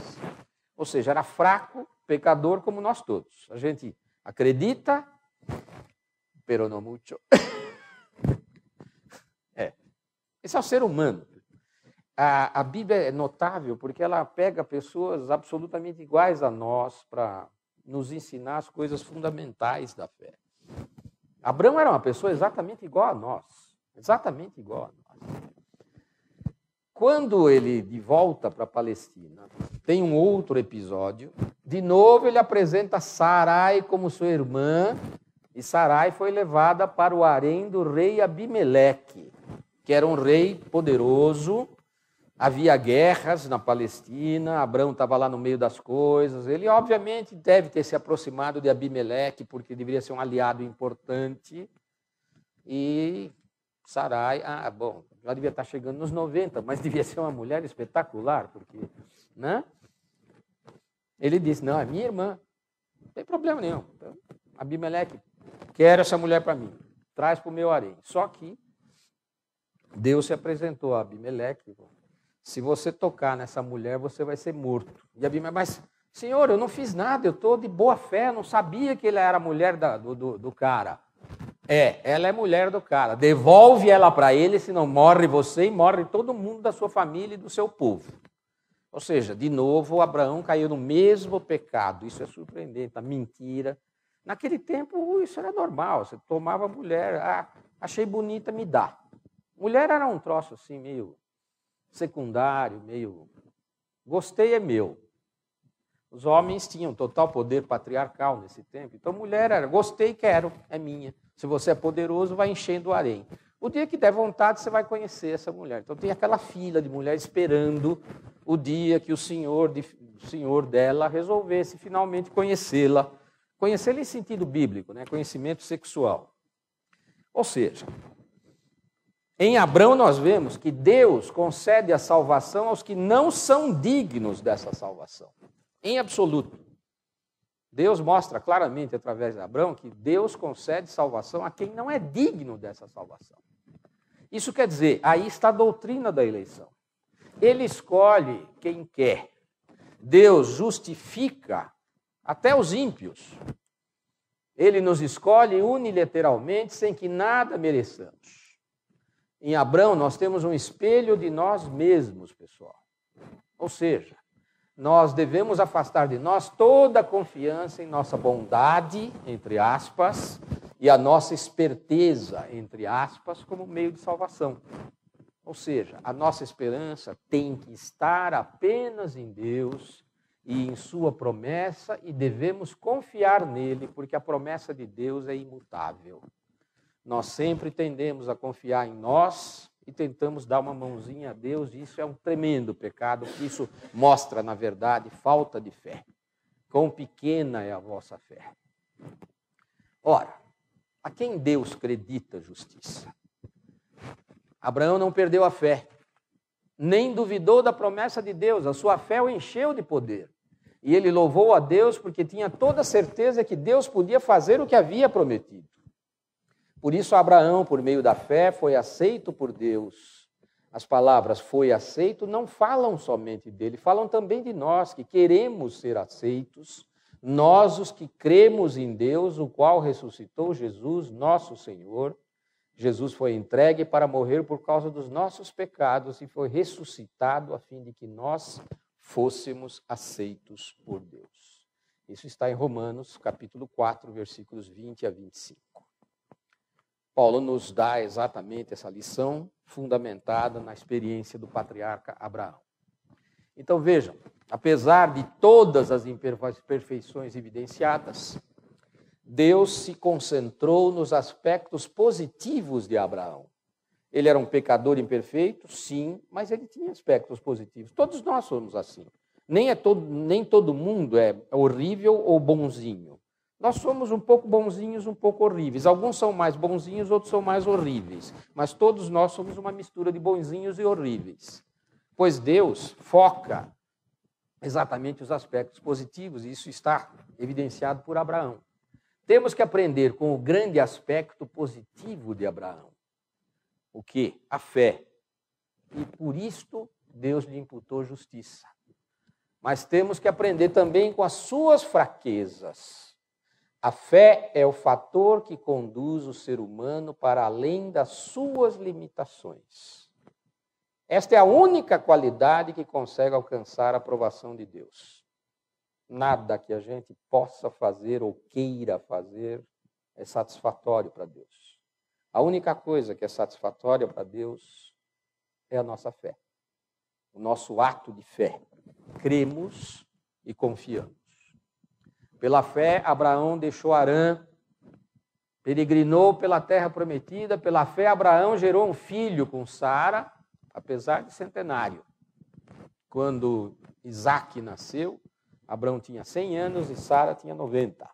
Ou seja, era fraco, pecador como nós todos. A gente acredita, pero no mucho. Esse é o ser humano. A Bíblia é notável porque ela pega pessoas absolutamente iguais a nós para nos ensinar as coisas fundamentais da fé. Abraão era uma pessoa exatamente igual a nós. Exatamente igual a nós. Quando ele, de volta para a Palestina, tem um outro episódio. De novo, ele apresenta Sarai como sua irmã, e Sarai foi levada para o harém do rei Abimeleque, que era um rei poderoso. Havia guerras na Palestina, Abrão estava lá no meio das coisas. Ele, obviamente, deve ter se aproximado de Abimeleque, porque deveria ser um aliado importante. E Sarai, já devia estar chegando nos 90, mas devia ser uma mulher espetacular, porque, né? Ele disse, não, é minha irmã, não tem problema nenhum. Então, Abimeleque, quero essa mulher para mim, traz para o meu harém. Só que Deus se apresentou a Abimeleque, se você tocar nessa mulher, você vai ser morto. E Abimeleque, mas, senhor, eu não fiz nada, eu estou de boa fé, não sabia que ele era a mulher do cara. Ela é mulher do cara. Devolve ela para ele, senão morre você e morre todo mundo da sua família e do seu povo. Ou seja, de novo, Abraão caiu no mesmo pecado. Isso é surpreendente, a mentira. Naquele tempo, isso era normal. Você tomava mulher, achei bonita, me dá. Mulher era um troço assim, meio secundário, meio... Gostei, é meu. Os homens tinham total poder patriarcal nesse tempo. Então, mulher era, gostei, quero, é minha. Se você é poderoso, vai enchendo o harém. O dia que der vontade, você vai conhecer essa mulher. Então, tem aquela fila de mulher esperando o dia que o senhor dela resolvesse finalmente conhecê-la. Conhecê-la em sentido bíblico, né? Conhecimento sexual. Ou seja, em Abrão nós vemos que Deus concede a salvação aos que não são dignos dessa salvação. Em absoluto. Deus mostra claramente, através de Abrão, que Deus concede salvação a quem não é digno dessa salvação. Isso quer dizer, aí está a doutrina da eleição. Ele escolhe quem quer. Deus justifica até os ímpios. Ele nos escolhe unilateralmente, sem que nada mereçamos. Em Abrão, nós temos um espelho de nós mesmos, pessoal. Ou seja, nós devemos afastar de nós toda a confiança em nossa bondade, entre aspas, e a nossa esperteza, entre aspas, como meio de salvação. Ou seja, a nossa esperança tem que estar apenas em Deus e em sua promessa, e devemos confiar nele, porque a promessa de Deus é imutável. Nós sempre tendemos a confiar em nós e tentamos dar uma mãozinha a Deus, e isso é um tremendo pecado, porque isso mostra, na verdade, falta de fé. Quão pequena é a vossa fé. Ora, a quem Deus acredita justiça? Abraão não perdeu a fé, nem duvidou da promessa de Deus, a sua fé o encheu de poder. E ele louvou a Deus porque tinha toda a certeza que Deus podia fazer o que havia prometido. Por isso, Abraão, por meio da fé, foi aceito por Deus. As palavras foi aceito não falam somente dele, falam também de nós, que queremos ser aceitos, nós os que cremos em Deus, o qual ressuscitou Jesus, nosso Senhor. Jesus foi entregue para morrer por causa dos nossos pecados e foi ressuscitado a fim de que nós fôssemos aceitos por Deus. Isso está em Romanos, capítulo 4, versículos 20 a 25. Paulo nos dá exatamente essa lição fundamentada na experiência do patriarca Abraão. Então vejam, apesar de todas as imperfeições evidenciadas, Deus se concentrou nos aspectos positivos de Abraão. Ele era um pecador imperfeito, sim, mas ele tinha aspectos positivos. Todos nós somos assim. Nem todo mundo é horrível ou bonzinho. Nós somos um pouco bonzinhos, um pouco horríveis. Alguns são mais bonzinhos, outros são mais horríveis. Mas todos nós somos uma mistura de bonzinhos e horríveis. Pois Deus foca exatamente os aspectos positivos, e isso está evidenciado por Abraão. Temos que aprender com o grande aspecto positivo de Abraão. O quê? A fé. E por isto Deus lhe imputou justiça. Mas temos que aprender também com as suas fraquezas. A fé é o fator que conduz o ser humano para além das suas limitações. Esta é a única qualidade que consegue alcançar a aprovação de Deus. Nada que a gente possa fazer ou queira fazer é satisfatório para Deus. A única coisa que é satisfatória para Deus é a nossa fé. O nosso ato de fé. Cremos e confiamos. Pela fé, Abraão deixou Harã, peregrinou pela terra prometida. Pela fé, Abraão gerou um filho com Sara, apesar de centenário. Quando Isaque nasceu, Abraão tinha 100 anos e Sara tinha 90.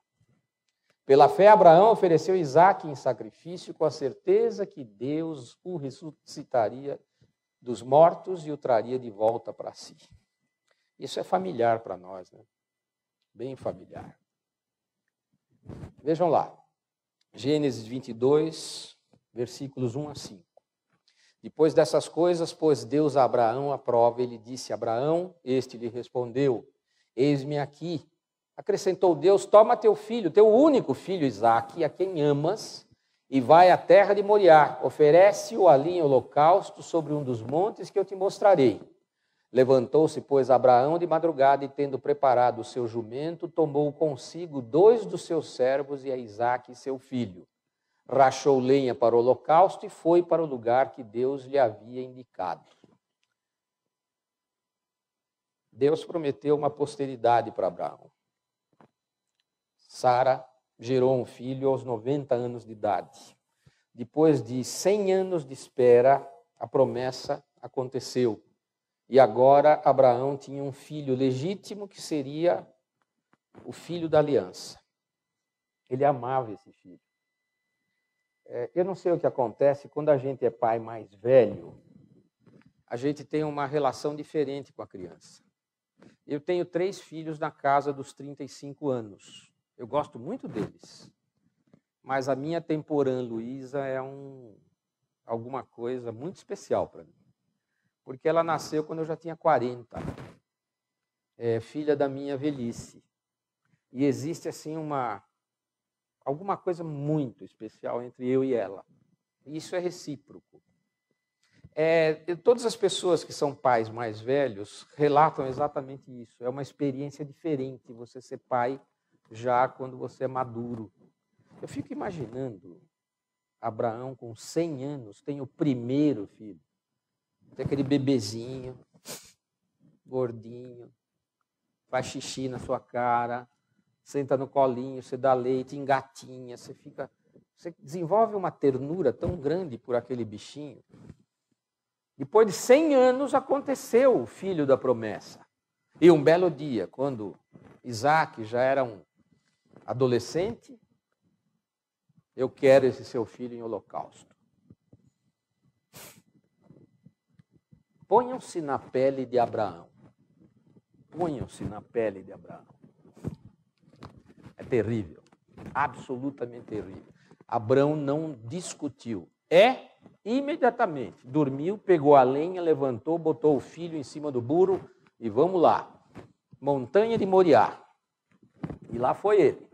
Pela fé, Abraão ofereceu Isaque em sacrifício com a certeza que Deus o ressuscitaria dos mortos e o traria de volta para si. Isso é familiar para nós, né? Bem familiar. Vejam lá, Gênesis 22, versículos 1 a 5. Depois dessas coisas, pôs Deus a Abraão à prova, ele disse a Abraão, este lhe respondeu, eis-me aqui. Acrescentou Deus, toma teu filho, teu único filho Isaque, a quem amas, e vai à terra de Moriá, oferece-o ali em holocausto sobre um dos montes que eu te mostrarei. Levantou-se, pois, Abraão de madrugada e, tendo preparado o seu jumento, tomou consigo 2 dos seus servos e a Isaque, seu filho. Rachou lenha para o holocausto e foi para o lugar que Deus lhe havia indicado. Deus prometeu uma posteridade para Abraão. Sara gerou um filho aos 90 anos de idade. Depois de 100 anos de espera, a promessa aconteceu. E agora Abraão tinha um filho legítimo que seria o filho da aliança. Ele amava esse filho. Eu não sei o que acontece quando a gente é pai mais velho, a gente tem uma relação diferente com a criança. Eu tenho 3 filhos na casa dos 35 anos. Eu gosto muito deles. Mas a minha temporã Luísa é um alguma coisa muito especial para mim. Porque ela nasceu quando eu já tinha 40. É filha da minha velhice. E existe, assim, alguma coisa muito especial entre eu e ela. E isso é recíproco. Todas as pessoas que são pais mais velhos relatam exatamente isso. É uma experiência diferente você ser pai já quando você é maduro. Eu fico imaginando Abraão com 100 anos, tem o primeiro filho. Tem aquele bebezinho, gordinho, faz xixi na sua cara, senta no colinho, você dá leite, engatinha, você desenvolve uma ternura tão grande por aquele bichinho. Depois de 100 anos aconteceu o filho da promessa. E um belo dia, quando Isaac já era um adolescente, eu quero esse seu filho em holocausto. Ponham-se na pele de Abraão. Ponham-se na pele de Abraão. É terrível, absolutamente terrível. Abraão não discutiu. Imediatamente, dormiu, pegou a lenha, levantou, botou o filho em cima do burro e vamos lá. Montanha de Moriá. E lá foi ele.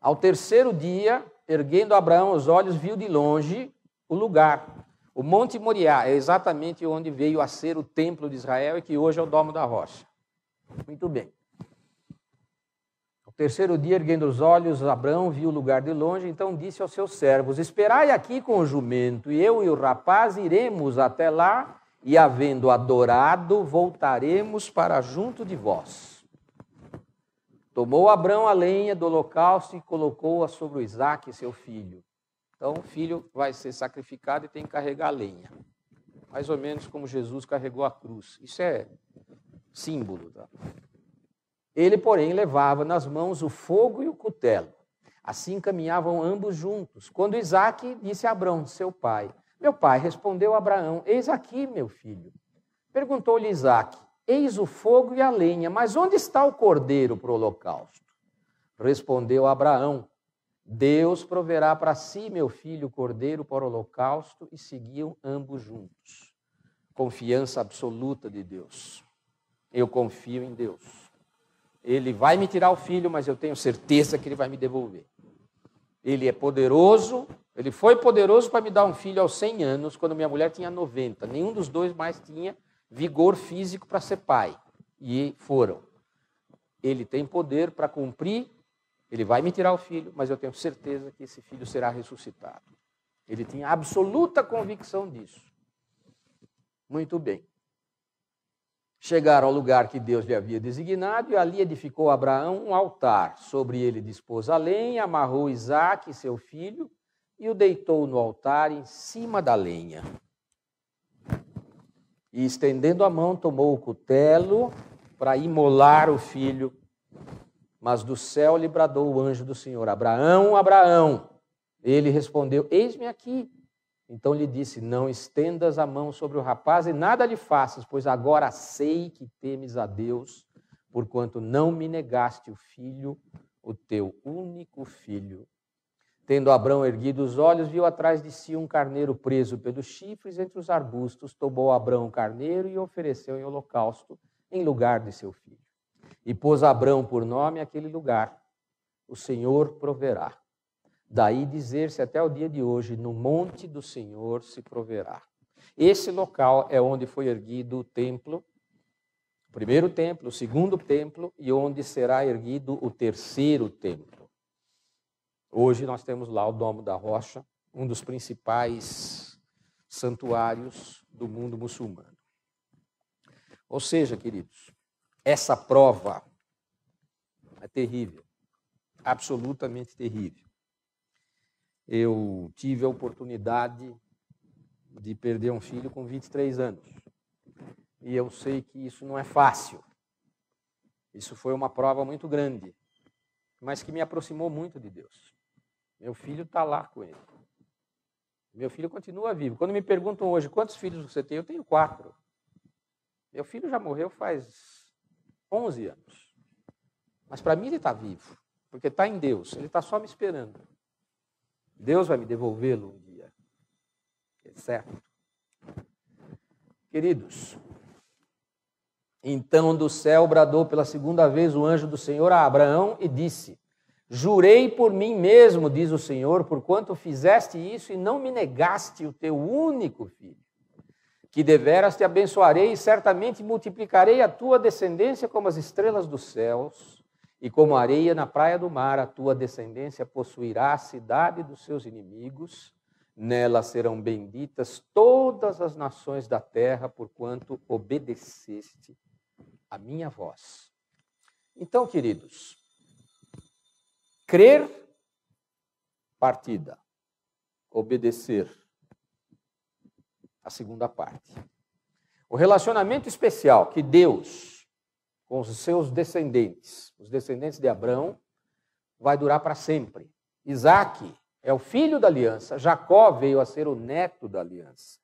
Ao terceiro dia, erguendo Abraão os olhos, viu de longe o lugar. O Monte Moriá é exatamente onde veio a ser o templo de Israel e que hoje é o Domo da Rocha. Muito bem. Ao terceiro dia, erguendo os olhos, Abraão viu o lugar de longe, então disse aos seus servos: esperai aqui com o jumento, e eu e o rapaz iremos até lá, e havendo adorado, voltaremos para junto de vós. Tomou Abraão a lenha do holocausto e colocou-a sobre o Isaque, seu filho. Então o filho vai ser sacrificado e tem que carregar a lenha. Mais ou menos como Jesus carregou a cruz. Isso é símbolo. Tá? Ele, porém, levava nas mãos o fogo e o cutelo. Assim caminhavam ambos juntos. Quando Isaque disse a Abraão, seu pai: meu pai, respondeu Abraão: eis aqui, meu filho. Perguntou-lhe Isaque: eis o fogo e a lenha, mas onde está o cordeiro para o holocausto? Respondeu Abraão: Deus proverá para si, meu filho, o cordeiro para o holocausto, e seguiam ambos juntos. Confiança absoluta de Deus. Eu confio em Deus. Ele vai me tirar o filho, mas eu tenho certeza que ele vai me devolver. Ele é poderoso, ele foi poderoso para me dar um filho aos 100 anos, quando minha mulher tinha 90. Nenhum dos dois mais tinha vigor físico para ser pai. E foram. Ele tem poder para cumprir. Ele vai me tirar o filho, mas eu tenho certeza que esse filho será ressuscitado. Ele tinha absoluta convicção disso. Muito bem. Chegaram ao lugar que Deus lhe havia designado, e ali edificou Abraão um altar. Sobre ele dispôs a lenha, amarrou Isaque, seu filho, e o deitou no altar em cima da lenha. E estendendo a mão, tomou o cutelo para imolar o filho. Mas do céu lhe bradou o anjo do Senhor: Abraão, Abraão. Ele respondeu: eis-me aqui. Então lhe disse: não estendas a mão sobre o rapaz e nada lhe faças, pois agora sei que temes a Deus, porquanto não me negaste o filho, o teu único filho. Tendo Abraão erguido os olhos, viu atrás de si um carneiro preso pelos chifres entre os arbustos. Tomou Abraão o carneiro e o ofereceu em holocausto em lugar de seu filho. E pôs Abraão por nome aquele lugar: o Senhor proverá. Daí dizer-se até o dia de hoje: no monte do Senhor se proverá. Esse local é onde foi erguido o templo, o primeiro templo, o segundo templo, e onde será erguido o terceiro templo. Hoje nós temos lá o Domo da Rocha, um dos principais santuários do mundo muçulmano. Ou seja, queridos, essa prova é terrível, absolutamente terrível. Eu tive a oportunidade de perder um filho com 23 anos. E eu sei que isso não é fácil. Isso foi uma prova muito grande, mas que me aproximou muito de Deus. Meu filho está lá com ele. Meu filho continua vivo. Quando me perguntam hoje quantos filhos você tem, eu tenho 4. Meu filho já morreu faz 11 anos. Mas para mim ele está vivo, porque está em Deus. Ele está só me esperando. Deus vai me devolvê-lo um dia. certo? Queridos, então do céu bradou pela segunda vez o anjo do Senhor a Abraão e disse: jurei por mim mesmo, diz o Senhor, porquanto fizeste isso e não me negaste o teu único filho, que deveras te abençoarei e certamente multiplicarei a tua descendência como as estrelas dos céus e como a areia na praia do mar. A tua descendência possuirá a cidade dos seus inimigos, nela serão benditas todas as nações da terra, porquanto obedeceste a minha voz. Então, queridos, crer, partida. Obedecer, a segunda parte. O relacionamento especial que Deus, com os seus descendentes, os descendentes de Abraão, vai durar para sempre. Isaque é o filho da aliança, Jacó veio a ser o neto da aliança.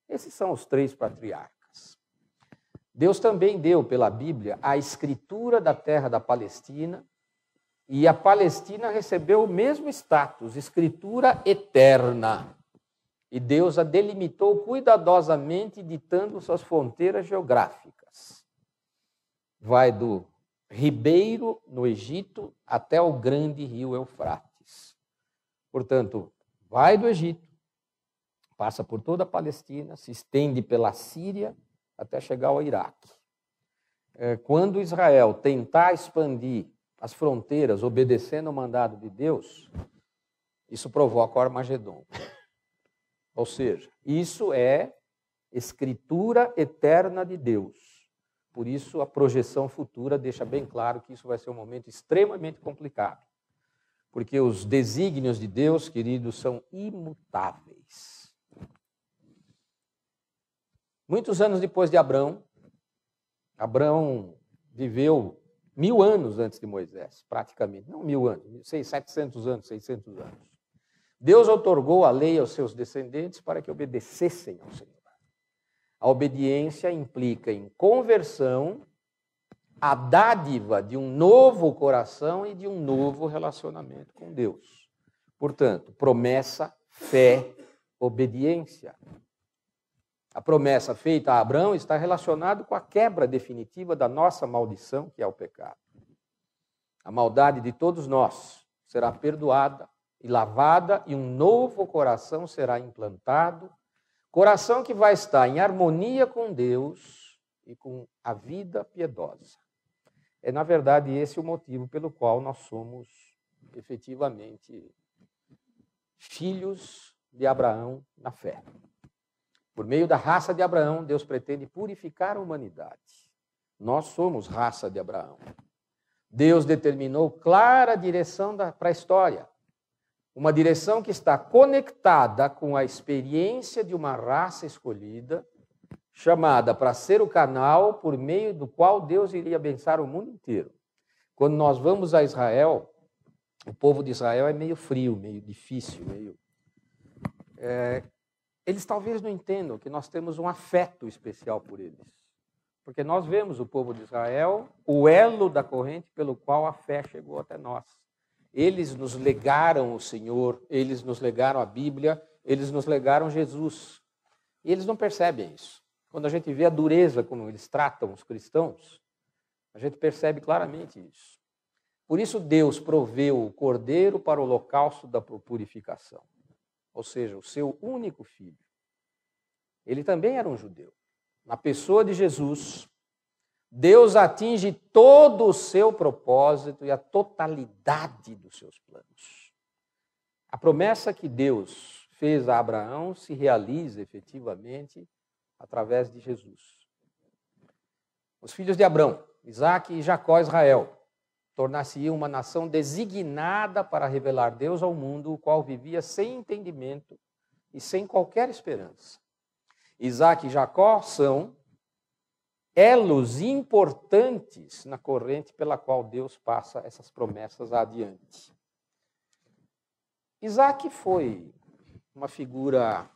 Esses são os três patriarcas. Deus também deu, pela Bíblia, a escritura da terra da Palestina, e a Palestina recebeu o mesmo status, escritura eterna. E Deus a delimitou cuidadosamente, ditando suas fronteiras geográficas. Vai do ribeiro, no Egito, até o grande rio Eufrates. Portanto, vai do Egito, passa por toda a Palestina, se estende pela Síria até chegar ao Iraque. Quando Israel tentar expandir as fronteiras, obedecendo ao mandado de Deus, isso provoca o Armagedon. Ou seja, isso é escritura eterna de Deus. Por isso, a projeção futura deixa bem claro que isso vai ser um momento extremamente complicado. Porque os desígnios de Deus, queridos, são imutáveis. Muitos anos depois de Abraão, Abraão viveu 1000 anos antes de Moisés, praticamente. Não 1000 anos, 700 anos, 600 anos. Deus outorgou a lei aos seus descendentes para que obedecessem ao Senhor. A obediência implica em conversão, a dádiva de um novo coração e de um novo relacionamento com Deus. Portanto, promessa, fé, obediência. A promessa feita a Abraão está relacionada com a quebra definitiva da nossa maldição, que é o pecado. A maldade de todos nós será perdoada e lavada, e um novo coração será implantado, coração que vai estar em harmonia com Deus e com a vida piedosa. É, na verdade, esse o motivo pelo qual nós somos, efetivamente, filhos de Abraão na fé. Por meio da raça de Abraão, Deus pretende purificar a humanidade. Nós somos raça de Abraão. Deus determinou clara direção para a história. Uma direção que está conectada com a experiência de uma raça escolhida, chamada para ser o canal por meio do qual Deus iria abençoar o mundo inteiro. Quando nós vamos a Israel, o povo de Israel é meio frio, meio difícil, eles talvez não entendam que nós temos um afeto especial por eles. Porque nós vemos o povo de Israel, o elo da corrente pelo qual a fé chegou até nós. Eles nos legaram o Senhor, eles nos legaram a Bíblia, eles nos legaram Jesus. E eles não percebem isso. Quando a gente vê a dureza como eles tratam os cristãos, a gente percebe claramente isso. Por isso Deus proveu o cordeiro para o holocausto da purificação. Ou seja, o seu único filho. Ele também era um judeu. Na pessoa de Jesus, Deus atinge todo o seu propósito e a totalidade dos seus planos. A promessa que Deus fez a Abraão se realiza efetivamente através de Jesus. Os filhos de Abraão, Isaque e Jacó, Israel, tornar-se-iam uma nação designada para revelar Deus ao mundo, o qual vivia sem entendimento e sem qualquer esperança. Isaque e Jacó são elos importantes na corrente pela qual Deus passa essas promessas adiante. Isaque foi uma figura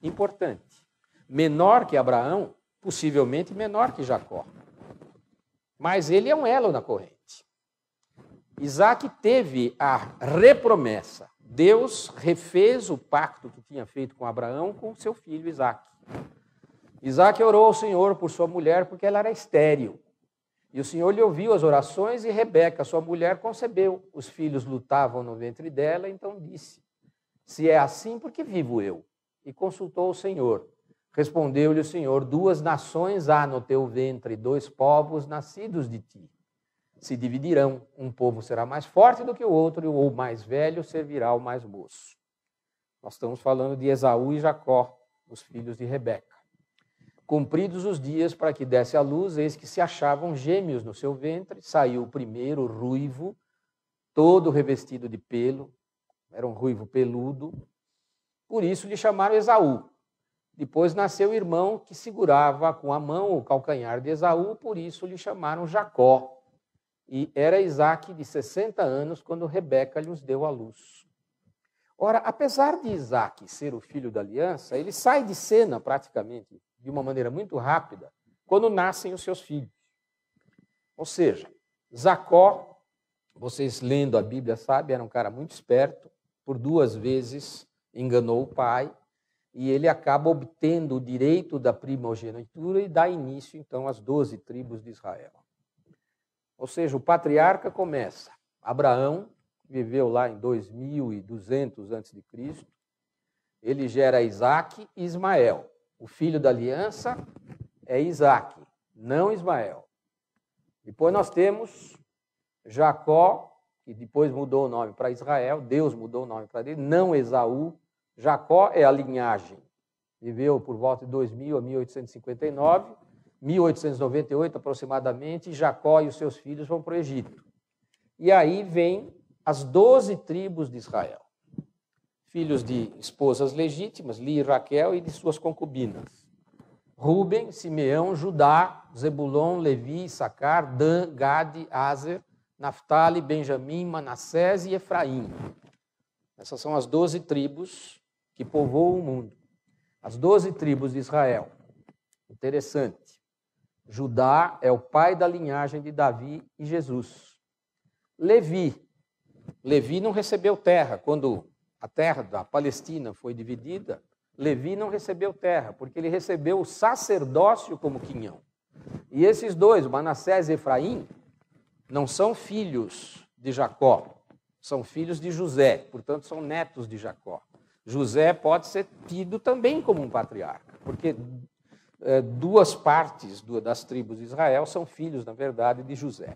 importante, menor que Abraão, possivelmente menor que Jacó, mas ele é um elo na corrente. Isaque teve a repromessa Deus refez o pacto que tinha feito com Abraão com seu filho Isaque. Isaque orou ao Senhor por sua mulher porque ela era estéril. E o Senhor lhe ouviu as orações e Rebeca, sua mulher, concebeu. Os filhos lutavam no ventre dela, então disse: se é assim, por que vivo eu? E consultou o Senhor. Respondeu-lhe o Senhor: 2 nações há no teu ventre, 2 povos nascidos de ti. Se dividirão, um povo será mais forte do que o outro, e o mais velho servirá ao mais moço. Nós estamos falando de Esaú e Jacó, os filhos de Rebeca. Cumpridos os dias para que desse à luz, eis que se achavam gêmeos no seu ventre. Saiu o primeiro, ruivo, todo revestido de pelo, era um ruivo peludo. Por isso lhe chamaram Esaú. Depois nasceu o irmão que segurava com a mão o calcanhar de Esaú, por isso lhe chamaram Jacó. E era Isaque de 60 anos quando Rebeca lhes deu à luz. Ora, apesar de Isaque ser o filho da aliança, ele sai de cena praticamente de uma maneira muito rápida quando nascem os seus filhos. Ou seja, Jacó, vocês lendo a Bíblia sabem, era um cara muito esperto, por 2 vezes enganou o pai, e ele acaba obtendo o direito da primogenitura e dá início, então, às 12 tribos de Israel. Ou seja, o patriarca começa. Abraão viveu lá em 2200 a.C., ele gera Isaque e Ismael. O filho da aliança é Isaque, não Ismael. Depois nós temos Jacó, que depois mudou o nome para Israel, Deus mudou o nome para ele, não Esaú. Jacó é a linhagem. Viveu por volta de 2000 a 1859, 1898 aproximadamente, Jacó e os seus filhos vão para o Egito. E aí vem as 12 tribos de Israel. Filhos de esposas legítimas, Lia e Raquel, e de suas concubinas. Ruben, Simeão, Judá, Zebulon, Levi, Issacar, Dan, Gade, Aser, Naftali, Benjamim, Manassés e Efraim. Essas são as 12 tribos que povoam o mundo. As 12 tribos de Israel. Interessante. Judá é o pai da linhagem de Davi e Jesus. Levi não recebeu terra. Quando a terra da Palestina foi dividida, Levi não recebeu terra, porque ele recebeu o sacerdócio como quinhão. E esses dois, Manassés e Efraim, não são filhos de Jacó, são filhos de José, portanto são netos de Jacó. José pode ser tido também como um patriarca, porque 2 partes das tribos de Israel são filhos, na verdade, de José.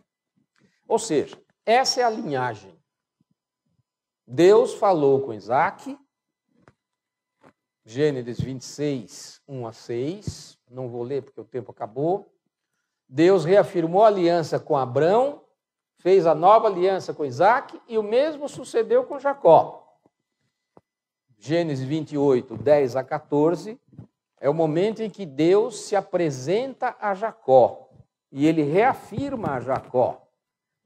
Ou seja, essa é a linhagem. Deus falou com Isaque, Gênesis 26, 1 a 6, não vou ler porque o tempo acabou. Deus reafirmou a aliança com Abrão, fez a nova aliança com Isaque, e o mesmo sucedeu com Jacó. Gênesis 28, 10 a 14, é o momento em que Deus se apresenta a Jacó, e ele reafirma a Jacó: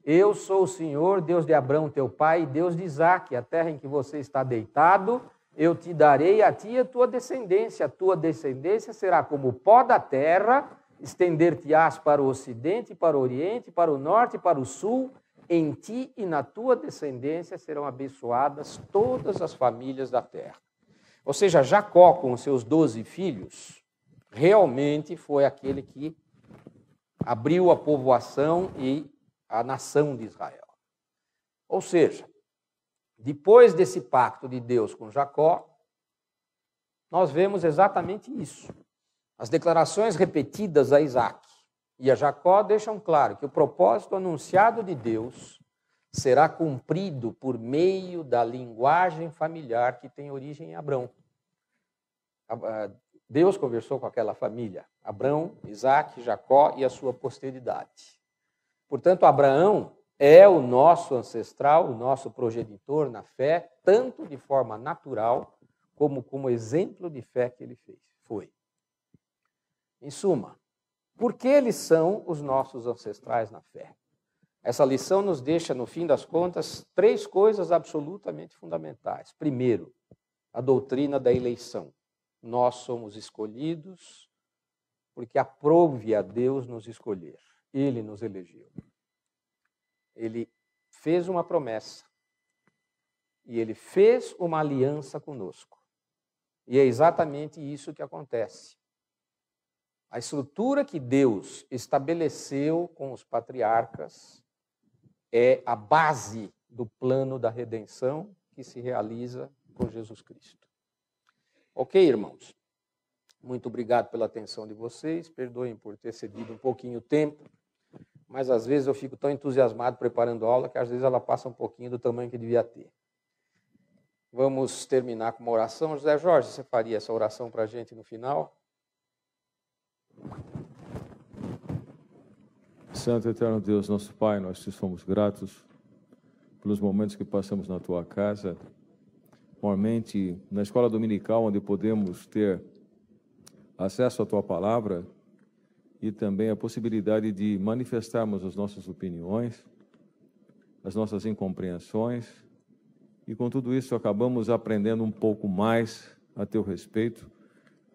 eu sou o Senhor, Deus de Abrão, teu pai, e Deus de Isaque. A terra em que você está deitado, eu te darei a ti e a tua descendência. A tua descendência será como o pó da terra, estender-te-ás para o ocidente, para o oriente, para o norte e para o sul. Em ti e na tua descendência serão abençoadas todas as famílias da terra. Ou seja, Jacó, com os seus 12 filhos, realmente foi aquele que abriu a povoação e a nação de Israel. Ou seja, depois desse pacto de Deus com Jacó, nós vemos exatamente isso. As declarações repetidas a Isaque e a Jacó deixam claro que o propósito anunciado de Deus será cumprido por meio da linguagem familiar que tem origem em Abrão. Deus conversou com aquela família, Abrão, Isaque, Jacó e a sua posteridade. Portanto, Abraão é o nosso ancestral, o nosso progenitor na fé, tanto de forma natural como exemplo de fé que ele foi. Em suma, por que eles são os nossos ancestrais na fé? Essa lição nos deixa, no fim das contas, 3 coisas absolutamente fundamentais. Primeiro, a doutrina da eleição. Nós somos escolhidos porque aprouve a Deus nos escolher. Ele nos elegeu. Ele fez uma promessa. e Ele fez uma aliança conosco. E é exatamente isso que acontece. A estrutura que Deus estabeleceu com os patriarcas é a base do plano da redenção que se realiza com Jesus Cristo. Ok, irmãos? Muito obrigado pela atenção de vocês. Perdoem por ter cedido um pouquinho o tempo, mas às vezes eu fico tão entusiasmado preparando a aula que às vezes ela passa um pouquinho do tamanho que devia ter. Vamos terminar com uma oração. José Jorge, você faria essa oração para a gente no final? Santo e eterno Deus, nosso Pai, nós te somos gratos pelos momentos que passamos na tua casa, maiormente na escola dominical, onde podemos ter acesso à tua palavra e também a possibilidade de manifestarmos as nossas opiniões, as nossas incompreensões, e com tudo isso acabamos aprendendo um pouco mais a teu respeito,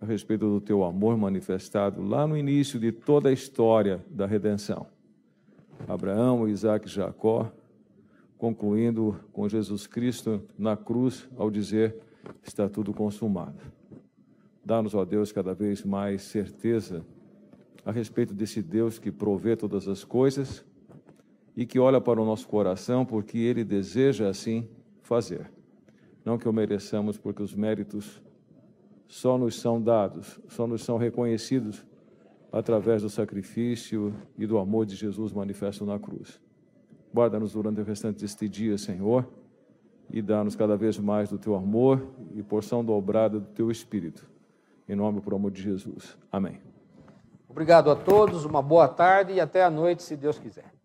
a respeito do teu amor manifestado lá no início de toda a história da redenção. Abraão, Isaac e Jacó, concluindo com Jesus Cristo na cruz ao dizer, está tudo consumado. Dá-nos, ó Deus, cada vez mais certeza a respeito desse Deus que provê todas as coisas e que olha para o nosso coração porque Ele deseja assim fazer. Não que o mereçamos, porque os méritos só nos são dados, só nos são reconhecidos através do sacrifício e do amor de Jesus manifesto na cruz. Guarda-nos durante o restante deste dia, Senhor, e dá-nos cada vez mais do Teu amor e porção dobrada do Teu Espírito. Em nome e por amor de Jesus. Amém. Obrigado a todos, uma boa tarde e até a noite, se Deus quiser.